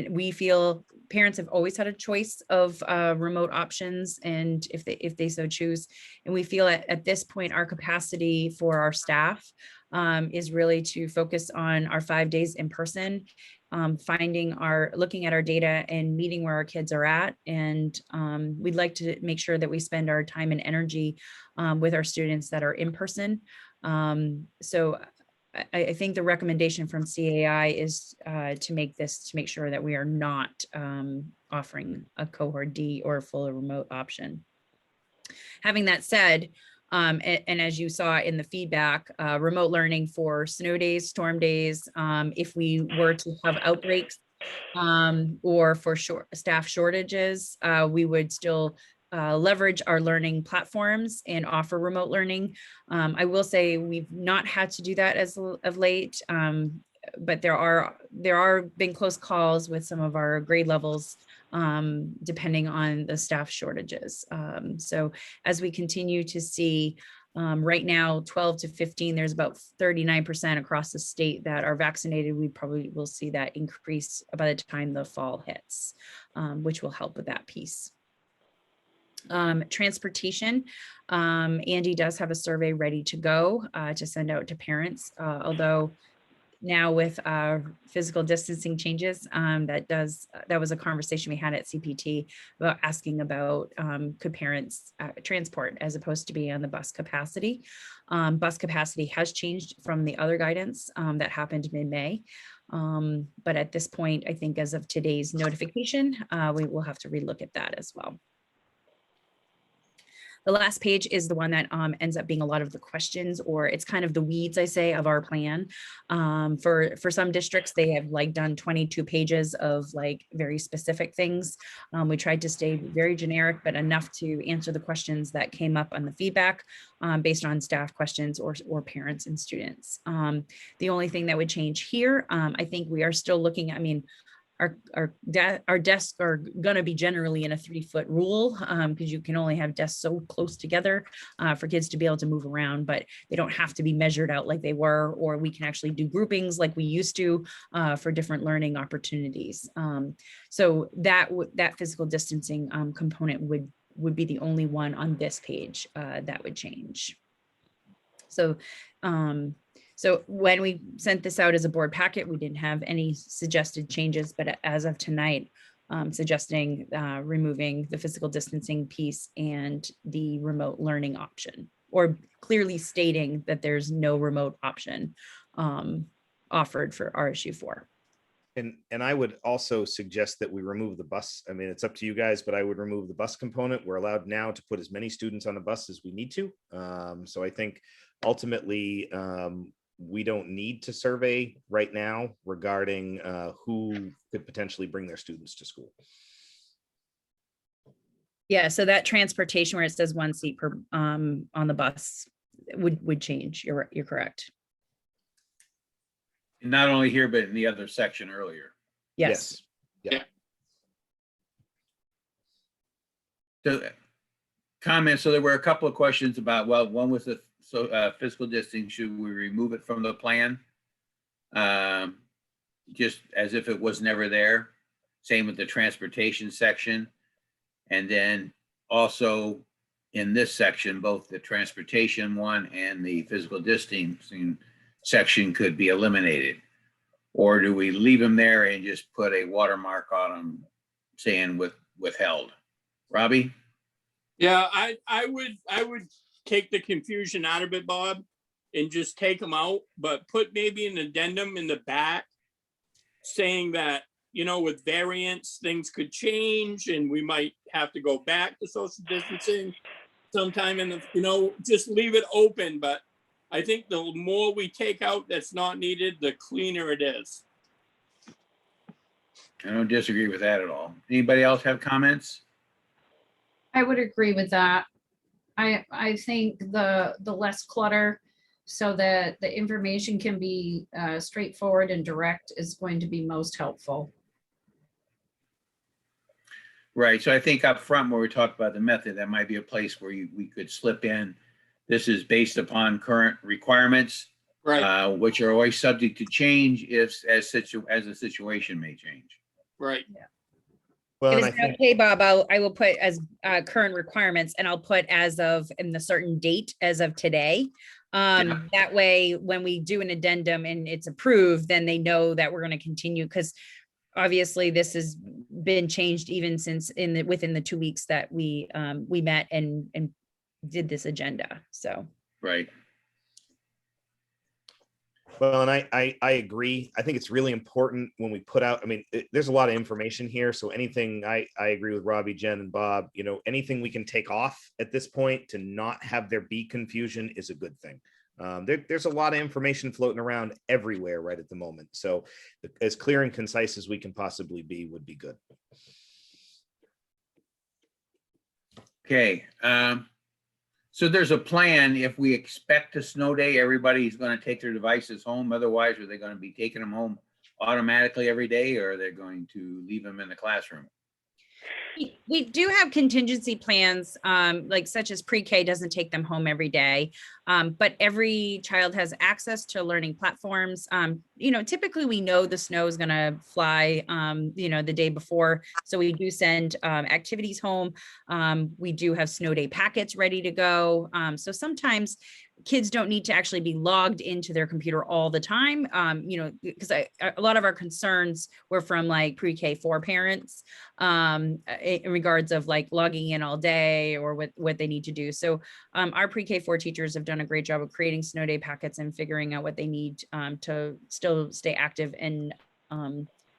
we feel parents have always had a choice of remote options, and if they so choose. And we feel at this point, our capacity for our staff is really to focus on our 5 days in person, looking at our data and meeting where our kids are at. And we'd like to make sure that we spend our time and energy with our students that are in person. So I think the recommendation from CAI is to make sure that we are not offering a cohort D or a full remote option. Having that said, and as you saw in the feedback, remote learning for snow days, storm days, if we were to have outbreaks or for staff shortages, we would still leverage our learning platforms and offer remote learning. I will say we've not had to do that as of late, but there are been close calls with some of our grade levels depending on the staff shortages. So as we continue to see right now 12 to 15, there's about 39% across the state that are vaccinated. We probably will see that increase by the time the fall hits, which will help with that piece. Transportation, Andy does have a survey ready to go to send out to parents, although now with physical distancing changes, that was a conversation we had at CPT about asking about could parents transport as opposed to be on the bus capacity. Bus capacity has changed from the other guidance that happened mid-May. But at this point, I think as of today's notification, we will have to relook at that as well. The last page is the one that ends up being a lot of the questions, or it's kind of the weeds, I say, of our plan. For some districts, they have like done 22 pages of like very specific things. We tried to stay very generic, but enough to answer the questions that came up on the feedback based on staff questions or parents and students. The only thing that would change here, I think we are still looking, I mean, our desks are going to be generally in a 3-foot rule because you can only have desks so close together for kids to be able to move around, but they don't have to be measured out like they were, or we can actually do groupings like we used to for different learning opportunities. So that physical distancing component would be the only one on this page that would change. So so when we sent this out as a board packet, we didn't have any suggested changes, but as of tonight, suggesting removing the physical distancing piece and the remote learning option, or clearly stating that there's no remote option offered for RSU 4. And I would also suggest that we remove the bus. I mean, it's up to you guys, but I would remove the bus component. We're allowed now to put as many students on the bus as we need to. So I think ultimately, we don't need to survey right now regarding who could potentially bring their students to school. Yeah, so that transportation where it says 1 seat per on the bus would change. You're correct. Not only here, but in the other section earlier. Yes. Yeah. So comments. So there were a couple of questions about, well, one was the physical distancing, should we remove it from the plan? Just as if it was never there. Same with the transportation section. And then also in this section, both the transportation one and the physical distancing section could be eliminated. Or do we leave them there and just put a watermark on them saying withheld? Robbie? Yeah, I would take the confusion out of it, Bob, and just take them out, but put maybe an addendum in the back saying that, you know, with variants, things could change and we might have to go back to social distancing sometime in the, you know, just leave it open. But I think the more we take out that's not needed, the cleaner it is. I don't disagree with that at all. Anybody else have comments? I would agree with that. I think the less clutter so that the information can be straightforward and direct is going to be most helpful. Right. So I think up front where we talked about the method, that might be a place where we could slip in. This is based upon current requirements, right, which are always subject to change as the situation may change. Right. Yeah. Well, If it's okay, Bob, I will put as current requirements, and I'll put as of in the certain date as of today. That way, when we do an addendum and it's approved, then they know that we're going to continue, because obviously this has been changed even since within the 2 weeks that we met and did this agenda. So right. Well, and I agree. I think it's really important when we put out, I mean, there's a lot of information here. So anything, I agree with Robbie, Jen, and Bob, you know, anything we can take off at this point to not have there be confusion is a good thing. There's a lot of information floating around everywhere right at the moment. So as clear and concise as we can possibly be would be good. Okay. So there's a plan. If we expect a snow day, everybody's going to take their devices home. Otherwise, are they going to be taking them home automatically every day, or are they going to leave them in the classroom? we do have contingency plans, like such as pre-K doesn't take them home every day, but every child has access to learning platforms. You know, typically we know the snow is going to fly, you know, the day before. So we do send activities home. We do have snow day packets ready to go. So sometimes kids don't need to actually be logged into their computer all the time. Because a lot of our concerns were from like pre-K 4 parents in regards of like logging in all day or what they need to do. So our pre-K 4 teachers have done a great job of creating snow day packets and figuring out what they need to still stay active and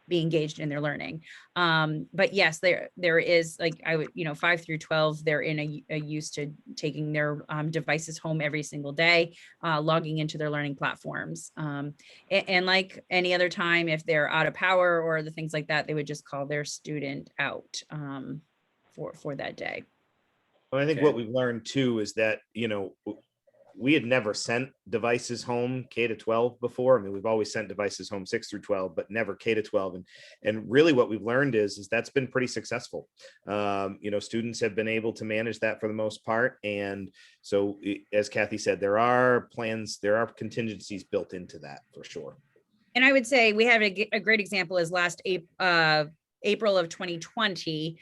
be engaged in their learning. But yes, there is like 5 through 12, they're in a used to taking their devices home every single day, logging into their learning platforms. And like any other time, if they're out of power or the things like that, they would just call their student out for that day. Well, I think what we've learned too is that, we had never sent devices home K to 12 before. I mean, we've always sent devices home 6 through 12, but never K to 12. And really what we've learned is that's been pretty successful. Students have been able to manage that for the most part. And so as Kathy said, there are plans, there are contingencies built into that for sure. And I would say we have a great example is last April of 2020.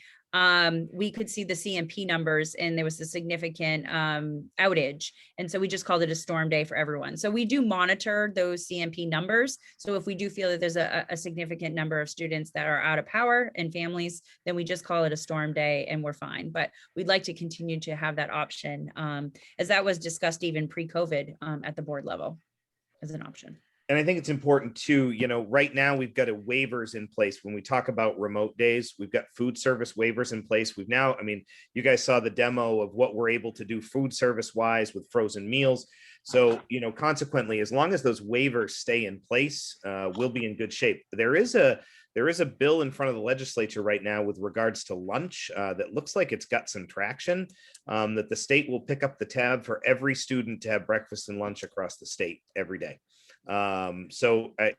We could see the CMP numbers and there was a significant outage. And so we just called it a storm day for everyone. So we do monitor those CMP numbers. So if we do feel that there's a significant number of students that are out of power and families, then we just call it a storm day and we're fine. But we'd like to continue to have that option as that was discussed even pre-COVID at the board level as an option. And I think it's important too, right now we've got waivers in place. When we talk about remote days, we've got food service waivers in place. We've now, you guys saw the demo of what we're able to do food service wise with frozen meals. So, consequently, as long as those waivers stay in place, we'll be in good shape. There is a bill in front of the legislature right now with regards to lunch that looks like it's got some traction, that the state will pick up the tab for every student to have breakfast and lunch across the state every day. So I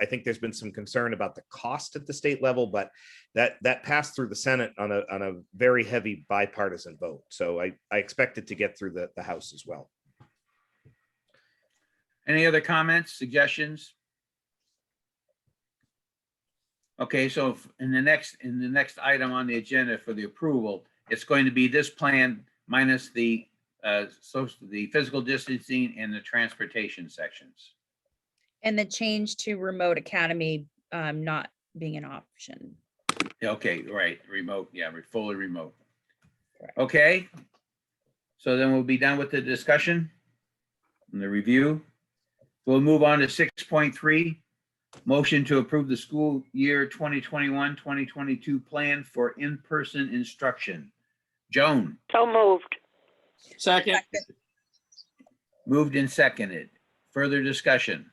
think there's been some concern about the cost at the state level, but that passed through the Senate on a very heavy bipartisan vote. So I expect it to get through the House as well. Any other comments, suggestions? Okay, so in the next item on the agenda for the approval, it's going to be this plan minus the physical distancing and the transportation sections. And the change to remote academy not being an option. Okay, right, remote, yeah, we're fully remote. Okay, so then we'll be done with the discussion and the review. We'll move on to 6.3, motion to approve the school year 2021-2022 plan for in-person instruction. Joan? So moved. Second. Moved and seconded. Further discussion?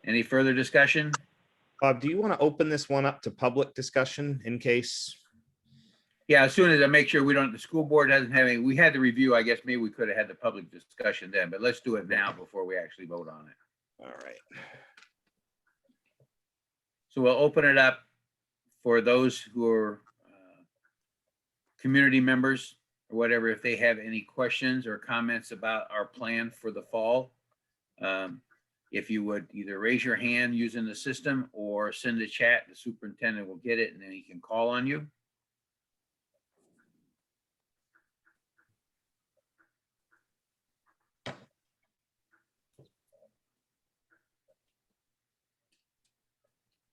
Any further discussion? Bob, do you want to open this one up to public discussion in case? Yeah, as soon as I make sure the school board doesn't have any, we had the review, I guess maybe we could have had the public discussion then, but let's do it now before we actually vote on it. All right. So we'll open it up for those who are community members or whatever, if they have any questions or comments about our plan for the fall. If you would either raise your hand using the system or send a chat, the superintendent will get it and then he can call on you.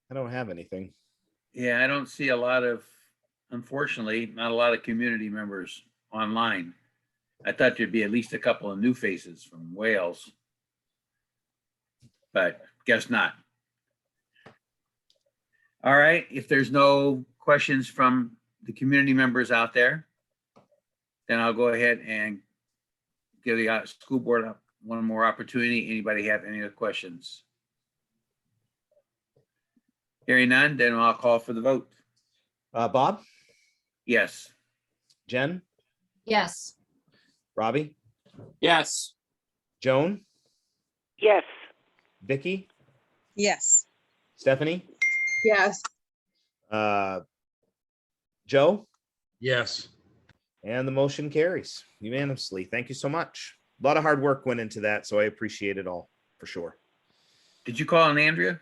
I don't have anything. Yeah, I don't see unfortunately, not a lot of community members online. I thought there'd be at least a couple of new faces from Wales, but guess not. All right, if there's no questions from the community members out there, then I'll go ahead and give the school board one more opportunity. Anybody have any other questions? Hearing none, then I'll call for the vote. Bob? Yes. Jen? Yes. Robbie? Yes. Joan? Yes. Vicky? Yes. Stephanie? Yes. Joe? Yes. And the motion carries unanimously. Thank you so much. A lot of hard work went into that, so I appreciate it all for sure. Did you call on Andrea?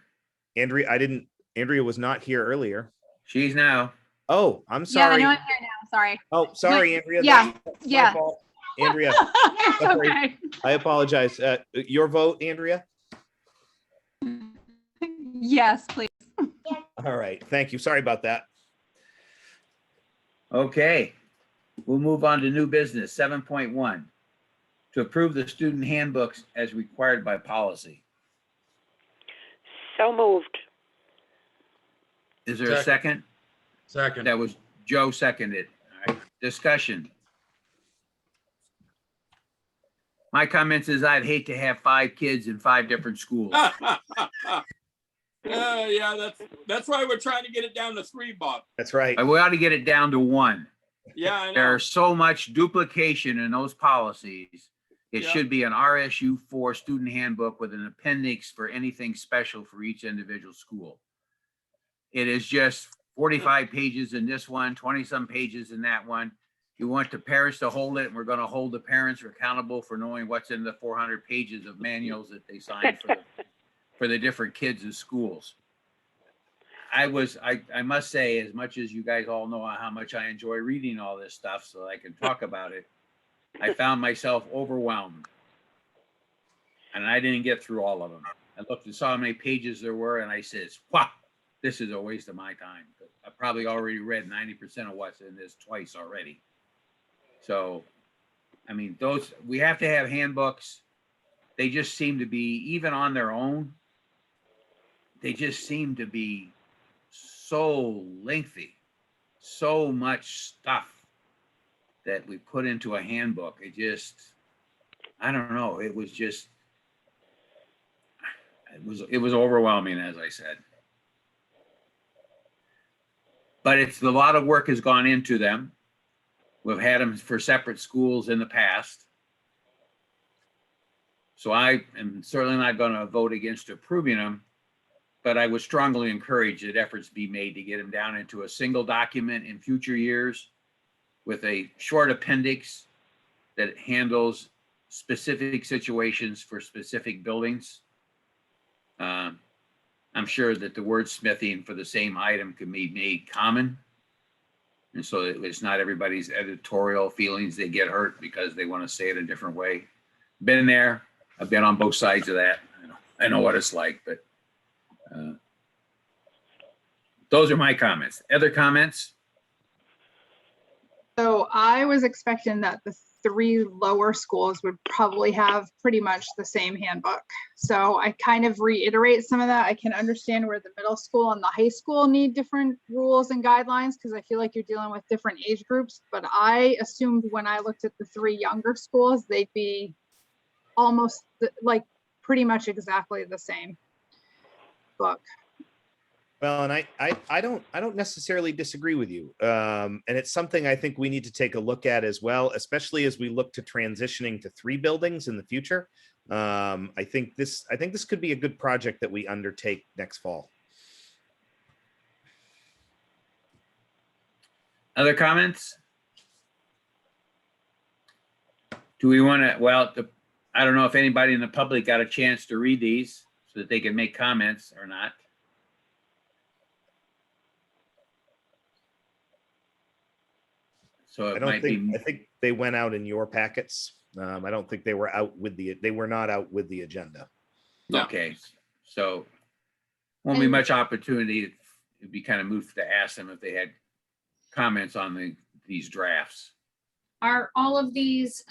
Andrea was not here earlier. She's now. Oh, I'm sorry. Yeah, I know I'm here now. sorry. Oh, sorry, Andrea. Yeah, That's my yeah. fault. Andrea, It's sorry. okay. I apologize. Your vote, Andrea? Yes, please. All right, thank you. Sorry about that. Okay, we'll move on to new business, 7.1. To approve the student handbooks as required by policy. So moved. Is there a second? Second. That was Joe seconded. All right, discussion. My comments is I'd hate to have 5 kids in 5 different schools. Yeah, that's why we're trying to get it down to 3, Bob. That's right. We ought to get it down to 1. Yeah, I know. There's so much duplication in those policies. It should be an RSU 4 student handbook with an appendix for anything special for each individual school. It is just 45 pages in this one, 20 some pages in that one. You want the parents to hold it, and we're going to hold the parents accountable for knowing what's in the 400 pages of manuals that they signed for the different kids in schools. I must say, as much as you guys all know how much I enjoy reading all this stuff so I can talk about it, I found myself overwhelmed. And I didn't get through all of them. I looked and saw how many pages there were, and I said, wow, this is a waste of my time. I probably already read 90% of what's in this twice already. So, I mean, we have to have handbooks. They just seem to be, even on their own, they just seem to be so lengthy, so much stuff that we put into a handbook. It just, I don't know. It was just, it was overwhelming, as I said. But it's a lot of work has gone into them. We've had them for separate schools in the past. So I am certainly not going to vote against approving them, but I would strongly encourage that efforts be made to get them down into a single document in future years with a short appendix that handles specific situations for specific buildings. I'm sure that the wordsmithing for the same item can be made common. And so it's not everybody's editorial feelings they get hurt because they want to say it a different way. Been there. I've been on both sides of that. I know what it's like, but those are my comments. Other comments? So I was expecting that the 3 lower schools would probably have pretty much the same handbook. So I kind of reiterate some of that. I can understand where the middle school and the high school need different rules and guidelines because I feel like you're dealing with different age groups. But I assumed when I looked at the 3 younger schools, they'd be almost like pretty much exactly the same book. Well, and I don't necessarily disagree with you. And it's something I think we need to take a look at as well, especially as we look to transitioning to 3 buildings in the future. I think this could be a good project that we undertake next fall. Other comments? Do we want to, well, I don't know if anybody in the public got a chance to read these so that they can make comments or not. So it might be. I think they went out in your packets. I don't think they were not out with the agenda. No. Okay, so won't be much opportunity. It'd be kind of moved to ask them if they had comments on these drafts. Are all of these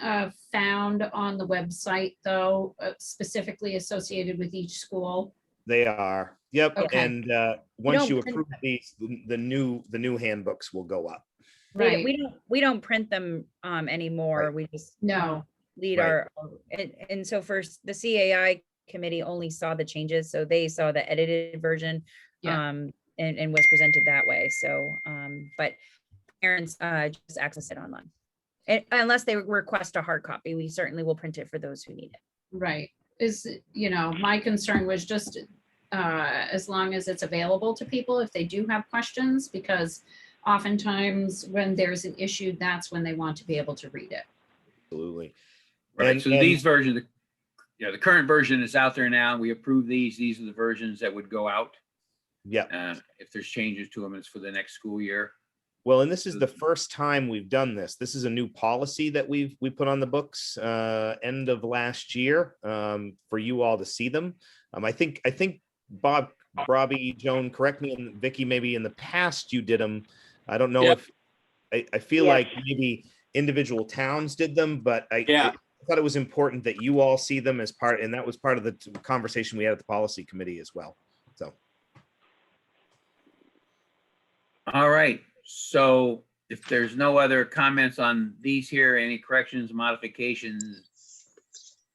found on the website though, specifically associated with each school? They are. Yep. Okay. And once you approve these, the new handbooks will go up. Right. We don't print them anymore. Right. We just No. lead Right. and so first the CAI committee only saw the changes, so they saw the edited version. Yeah. And was presented that way. So but parents just access it online. Unless they request a hard copy, we certainly will print it for those who need it. Right. My concern was just as long as it's available to people if they do have questions, because oftentimes when there's an issue, that's when they want to be able to read it. Absolutely. Right. So these versions, the current version is out there now. We approve these. These are the versions that would go out. Yeah. If there's changes to them, it's for the next school year. Well, and this is the first time we've done this. This is a new policy that we put on the books end of last year for you all to see them. I think Bob, Robbie, Joan, correct me, and Vicky, maybe in the past you did them. I don't know Yep. if I feel Yes. like maybe individual towns did them, but I thought it was important that you all see them as part, and that was part of the conversation we had at the policy committee as well. So. All right, so if there's no other comments on these here, any corrections, modifications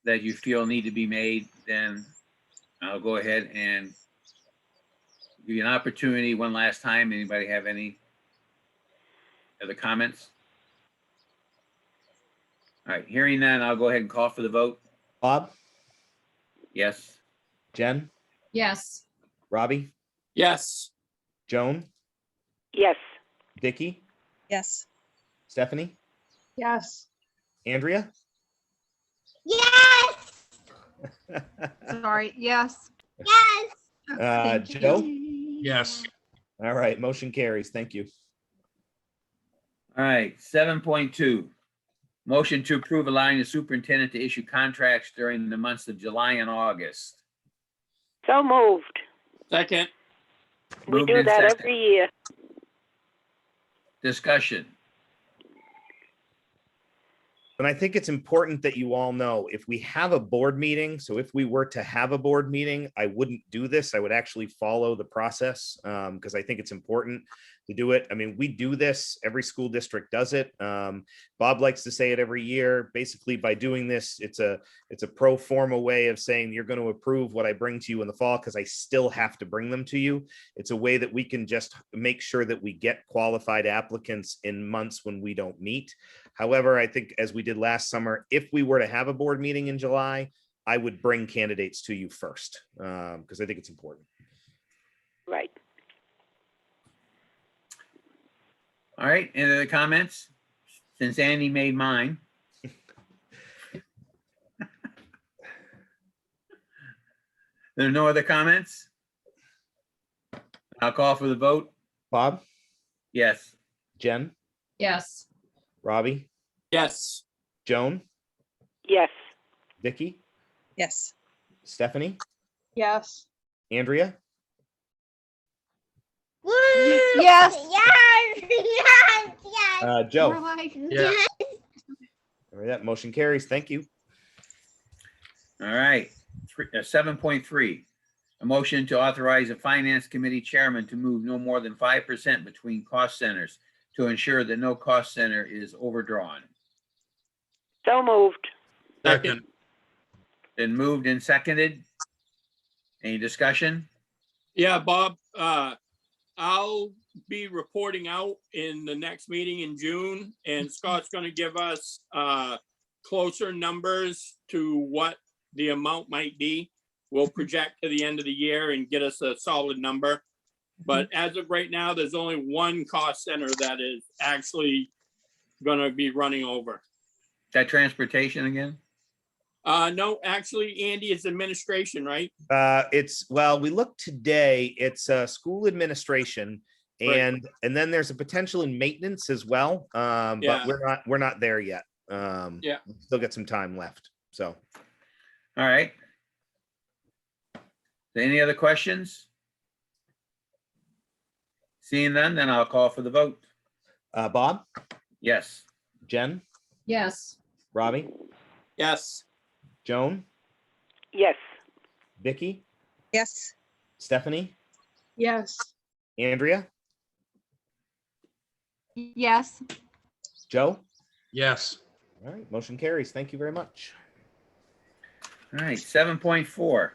that you feel need to be made, then I'll go ahead and give you an opportunity one last time. Anybody have any other comments? All right, hearing none, I'll go ahead and call for the vote. Bob, Yes. Jen, Yes. Robbie, Yes. Joan, Yes. Vicky, Yes. Stephanie, Yes. Andrea. Yes. Sorry. Yes. Yes. Thank you. Joe. Yes. All right, motion carries. Thank you. All right, 7.2. Motion to approve allowing the superintendent to issue contracts during the months of July and August. So moved. Second. We Moved do and that second. every year. Discussion. And I think it's important that you all know if we have a board meeting, so if we were to have a board meeting, I wouldn't do this. I would actually follow the process because I think it's important to do it. I mean, we do this, every school district does it. Bob likes to say it every year. Basically, by doing this, it's a pro forma way of saying you're going to approve what I bring to you in the fall because I still have to bring them to you. It's a way that we can just make sure that we get qualified applicants in months when we don't meet. However, I think as we did last summer, if we were to have a board meeting in July, I would bring candidates to you first because I think it's important. Right. All right, any other comments? Since Andy made mine. There are no other comments? I'll call for the vote. Bob, Yes. Jen, Yes. Robbie, Yes. Joan, Yes. Vicky, Yes. Stephanie, Yes. Andrea, Yes. Yes. Yes. Yes. Joe. We're like, Yes. All right, that motion carries. Thank you. All right, 7.3. A motion to authorize a finance committee chairman to move no more than 5% between cost centers to ensure that no cost center is overdrawn. So moved. Second. Been moved and seconded. Any discussion? Yeah, Bob, I'll be reporting out in the next meeting in June, and Scott's gonna give us closer numbers to what the amount might be. We'll project to the end of the year and get us a solid number. But as of right now, there's only one cost center that is actually gonna be running over. That transportation again? No, actually, Andy, it's administration, right? Well, we looked today, it's school administration Right. and then there's a potential in maintenance as well. But Yeah. we're not there yet. Yeah. We still got some time left. So, All right. Any other questions? Seeing none, then I'll call for the vote. Bob, Yes. Jen, Yes. Robbie, Yes. Joan, Yes. Vicky, Yes. Stephanie, Yes. Andrea, Yes. Joe. Yes. All right, motion carries. Thank you very much. All right, 7.4.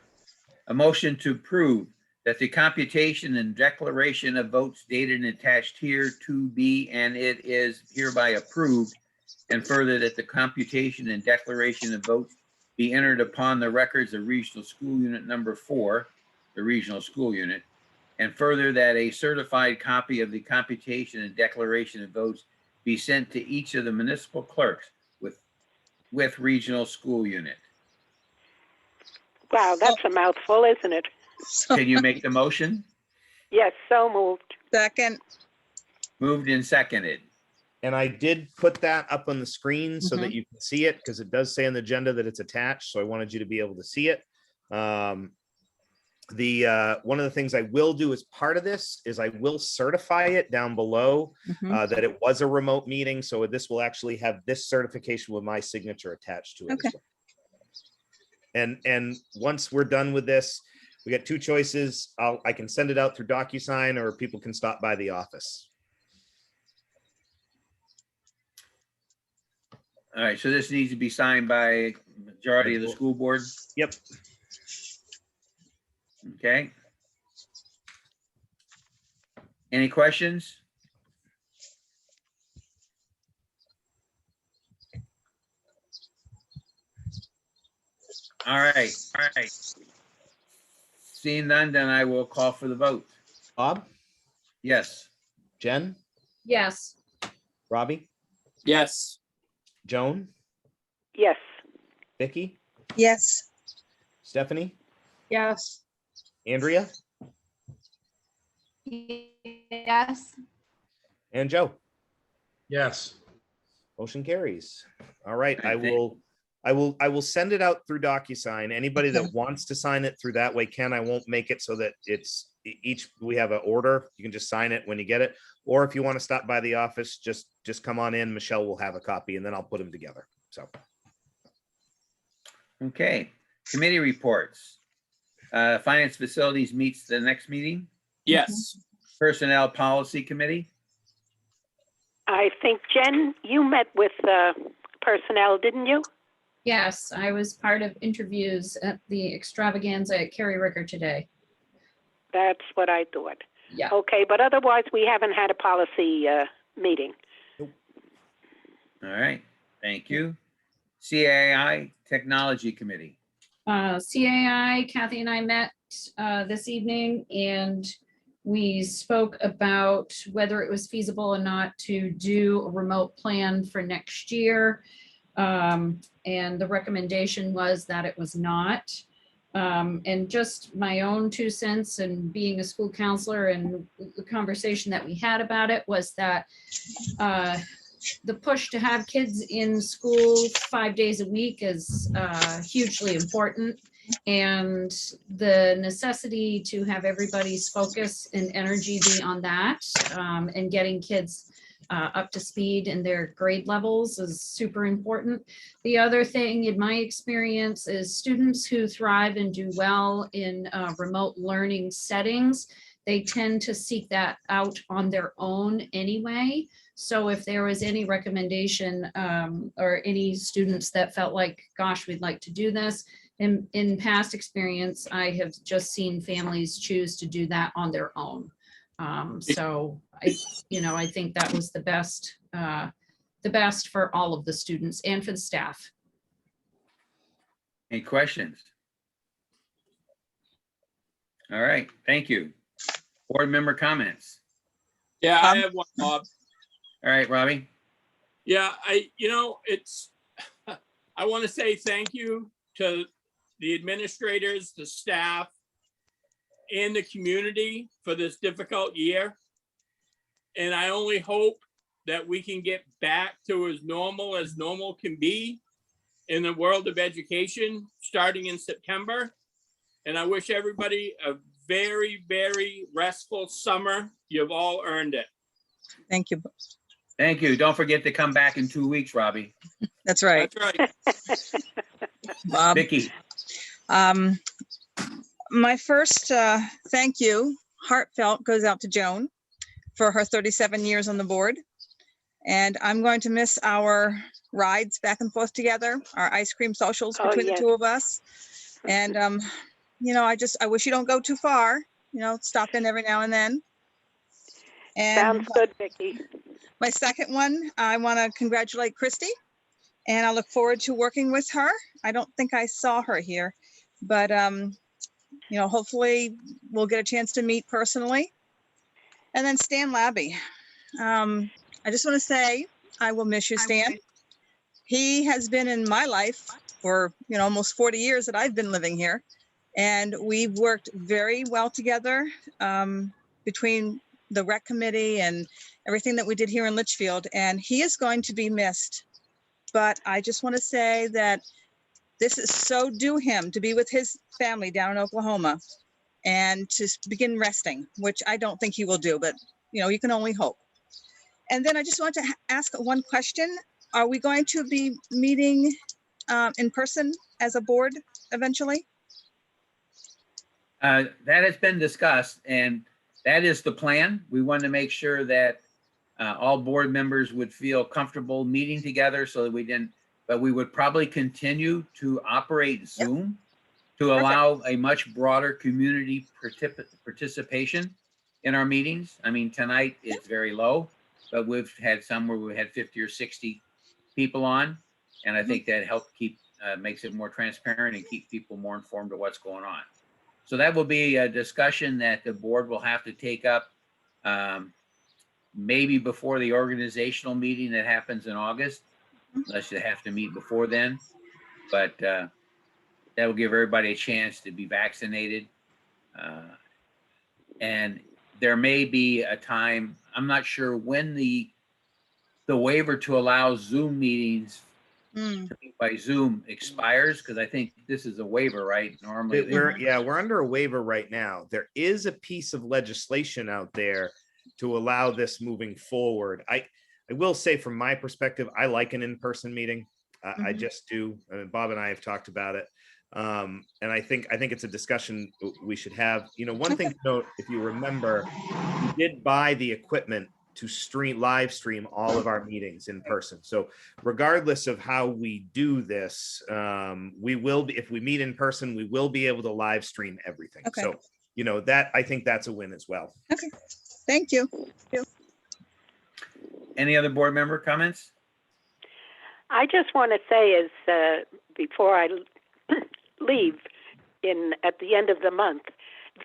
A motion to approve that the computation and declaration of votes dated and attached here to be, and it is hereby approved. And further, that the computation and declaration of votes be entered upon the records of Regional School Unit Number 4, the Regional School Unit. And further, that a certified copy of the computation and declaration of votes be sent to each of the municipal clerks with Regional School Unit. Wow, that's a mouthful, isn't it? Can you make the motion? Yes, so moved. Second. Moved and seconded. And I did put that up on the screen so that you can see it, because it does say on the agenda that it's attached. So I wanted you to be able to see it. One of the things I will do as part of this is I will certify it down below that it was a remote meeting. So this will actually have this certification with my signature attached to it. Okay. As well. And once we're done with this, we got two choices. I can send it out through DocuSign, or people can stop by the office. All right, so this needs to be signed by majority of the school board. Yep. Okay. Any questions? All right. Seeing none, then I will call for the vote. Bob? Yes. Jen? Yes. Robbie? Yes. Joan? Yes. Vicky? Yes. Stephanie? Yes. Andrea? Yes. And Joe? Yes. Motion carries. All right, I think- I will send it out through DocuSign. Anybody that wants to sign it through that way can. I won't make it so that it's we have an order. You can just sign it when you get it. Or if you want to stop by the office, just come on in. Michelle will have a copy, and then I'll put them together. So. Okay, committee reports. Finance Facilities meets the next meeting. Yes. Personnel Policy Committee. I think, Jen, you met with personnel, didn't you? Yes, I was part of interviews at the extravaganza at Kerry Ricker today. That's what I thought. Yeah. Okay, but otherwise, we haven't had a policy meeting. All right, thank you. CAI Technology Committee. CAI, Kathy and I met this evening, and we spoke about whether it was feasible or not to do a remote plan for next year. And the recommendation was that it was not. And just my own 2 cents, and being a school counselor, and the conversation that we had about it was that the push to have kids in school 5 days a week is hugely important. And the necessity to have everybody's focus and energy be on that, and getting kids up to speed in their grade levels is super important. The other thing, in my experience, is students who thrive and do well in remote learning settings, they tend to seek that out on their own anyway. So if there was any recommendation or any students that felt like, gosh, we'd like to do this, in past experience, I have just seen families choose to do that on their own. So I think that was the best for all of the students and for the staff. Any questions? All right, thank you. Board member comments. Yeah, I have one, Bob. All right, Robbie. Yeah, I want to say thank you to the administrators, the staff, and the community for this difficult year. And I only hope that we can get back to as normal can be in the world of education starting in September. And I wish everybody a very, very restful summer. You've all earned it. Thank you. Thank you. Don't forget to come back in 2 weeks, Robbie. That's right. That's right. Bob. Vicky. My first thank you, heartfelt, goes out to Joan for her 37 years on the board. And I'm going to miss our rides back and forth together, our ice cream socials between the two of us. And, I wish you don't go too far, stop in every now and then. And sounds good, Vicky. My second one, I want to congratulate Christy, and I look forward to working with her. I don't think I saw her here, but hopefully we'll get a chance to meet personally. And then Stan Labby. I just want to say I will miss you, Stan. He has been in my life for almost 40 years that I've been living here, and we've worked very well together between the rec committee and everything that we did here in Litchfield, and he is going to be missed. But I just want to say that this is so due him to be with his family down in Oklahoma and to begin resting, which I don't think he will do, but you can only hope. And then I just want to ask one question. Are we going to be meeting in person as a board eventually? That has been discussed, and that is the plan. We want to make sure that all board members would feel comfortable meeting together so that we didn't, but we would probably continue to operate Zoom to allow a much broader community participation in our meetings. I mean, tonight it's very low, but we've had some where we had 50 or 60 people on. And I think that helped keep, makes it more transparent and keep people more informed of what's going on. So that will be a discussion that the board will have to take up maybe before the organizational meeting that happens in August, unless you have to meet before then. But that will give everybody a chance to be vaccinated. And there may be a time, I'm not sure when the waiver to allow Zoom meetings by Zoom expires, because I think this is a waiver, right? Normally, we're under a waiver right now. There is a piece of legislation out there to allow this moving forward. I will say, from my perspective, I like an in-person meeting. I just do. I mean, Bob and I have talked about it, and I think it's a discussion we should have. One thing to note, if you remember, we did buy the equipment to live stream all of our meetings in person. So regardless of how we do this, we will be, if we meet in person, we will be able to live stream everything. Okay. So, that, I think that's a win as well. Okay, thank you. Any other board member comments? I just want to say is before I leave at the end of the month,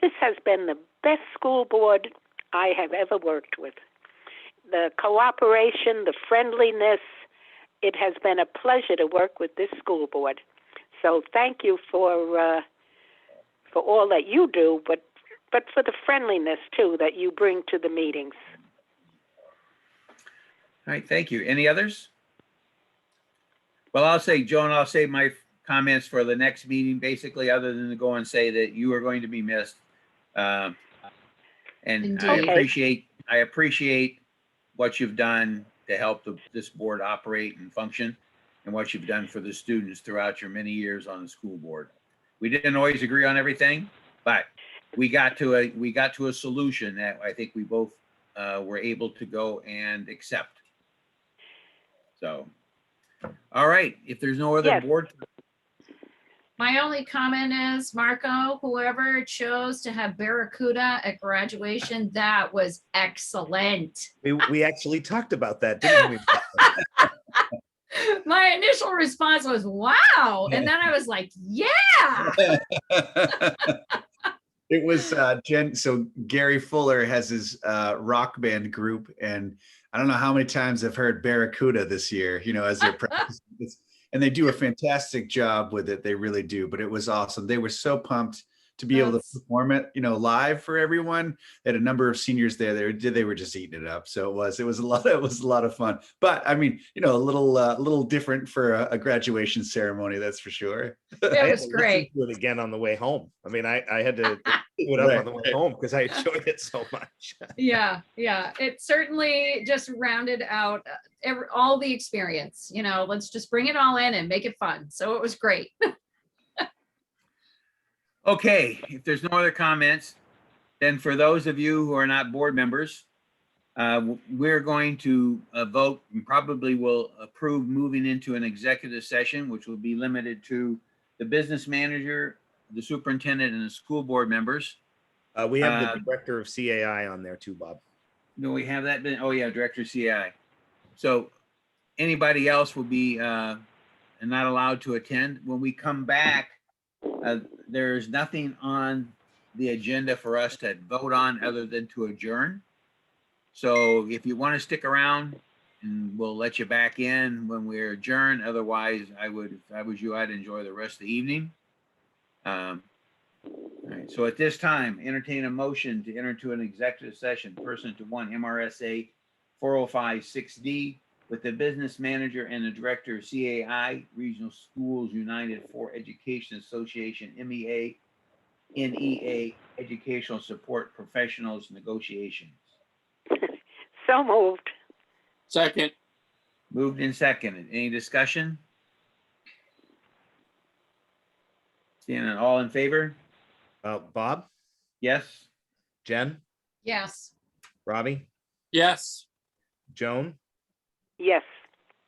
this has been the best school board I have ever worked with. The cooperation, the friendliness, it has been a pleasure to work with this school board. So thank you for all that you do, but for the friendliness too that you bring to the meetings. All right, thank you. Any others? Well, I'll say, Joan, I'll save my comments for the next meeting, basically, other than to go and say that you are going to be missed. And Indeed. I appreciate what you've done to help this board operate and function, and what you've done for the students throughout your many years on the school board. We didn't always agree on everything, but we got to a solution that I think we both were able to go and accept. So, all right, if there's no other board. My only comment is, Marco, whoever chose to have Barracuda at graduation, that was excellent. We actually talked about that, didn't we? My initial response was, wow. And then I was like, yeah. It was Jen. So Gary Fuller has his rock band group, and I don't know how many times I've heard Barracuda this year, as they're practicing. And they do a fantastic job with it. They really do. But it was awesome. They were so pumped to be able to perform it, live for everyone. They had a number of seniors there. They were just eating it up. So it was a lot of fun. But I mean, a little different for a graduation ceremony, that's for sure. It was great. Do it again on the way home. I mean, I had to do it up on the way home because I enjoyed it so much. Yeah. It certainly just rounded out all the experience. Let's just bring it all in and make it fun. So it was great. Okay, if there's no other comments, then for those of you who are not board members, we're going to vote and probably will approve moving into an executive session, which will be limited to the business manager, the superintendent, and the school board members. We have the director of CAI on there too, Bob. No, we have that. Oh yeah, director of CAI. So anybody else will be not allowed to attend. When we come back, there's nothing on the agenda for us to vote on other than to adjourn. So if you want to stick around, and we'll let you back in when we're adjourned. Otherwise, if I was you, I'd enjoy the rest of the evening. All right. right, so at this time, entertain a motion to enter into an executive session pursuant to 1 MRSA 4056D with the business manager and the director of CAI, Regional Schools United for Education Association, MEA, NEA, Educational Support Professionals Negotiations. So moved. Second. Moved and seconded. Any discussion? Seeing none, all in favor? Bob, Yes? Jen, Yes. Robbie, Yes. Joan, Yes.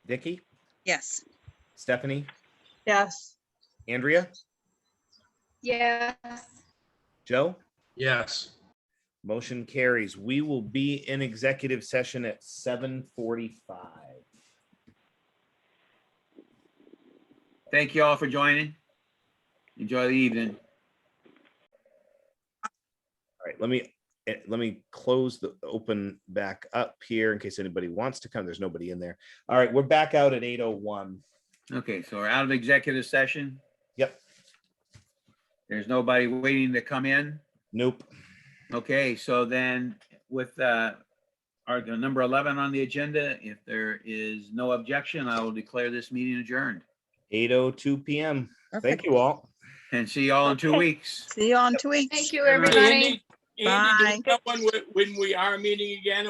Vicky, Yes. Stephanie, Yes. Andrea, Yes. Joe. Yes. Motion carries. We will be in executive session at 7:45. Thank you all for joining. Enjoy the evening. All right, let me close the open back up here in case anybody wants to come. There's nobody in there. All right, we're back out at 8:01. Okay, so we're out of executive session. Yep. There's nobody waiting to come in. Nope. Okay, so then with our number 11 on the agenda, if there is no objection, I will declare this meeting adjourned. 8:02 p.m. Okay. Thank you all. And see y'all in 2 weeks. See you all in 2 weeks. Thank you, Andy, everybody. Andy, do Bye. we know when we are meeting again?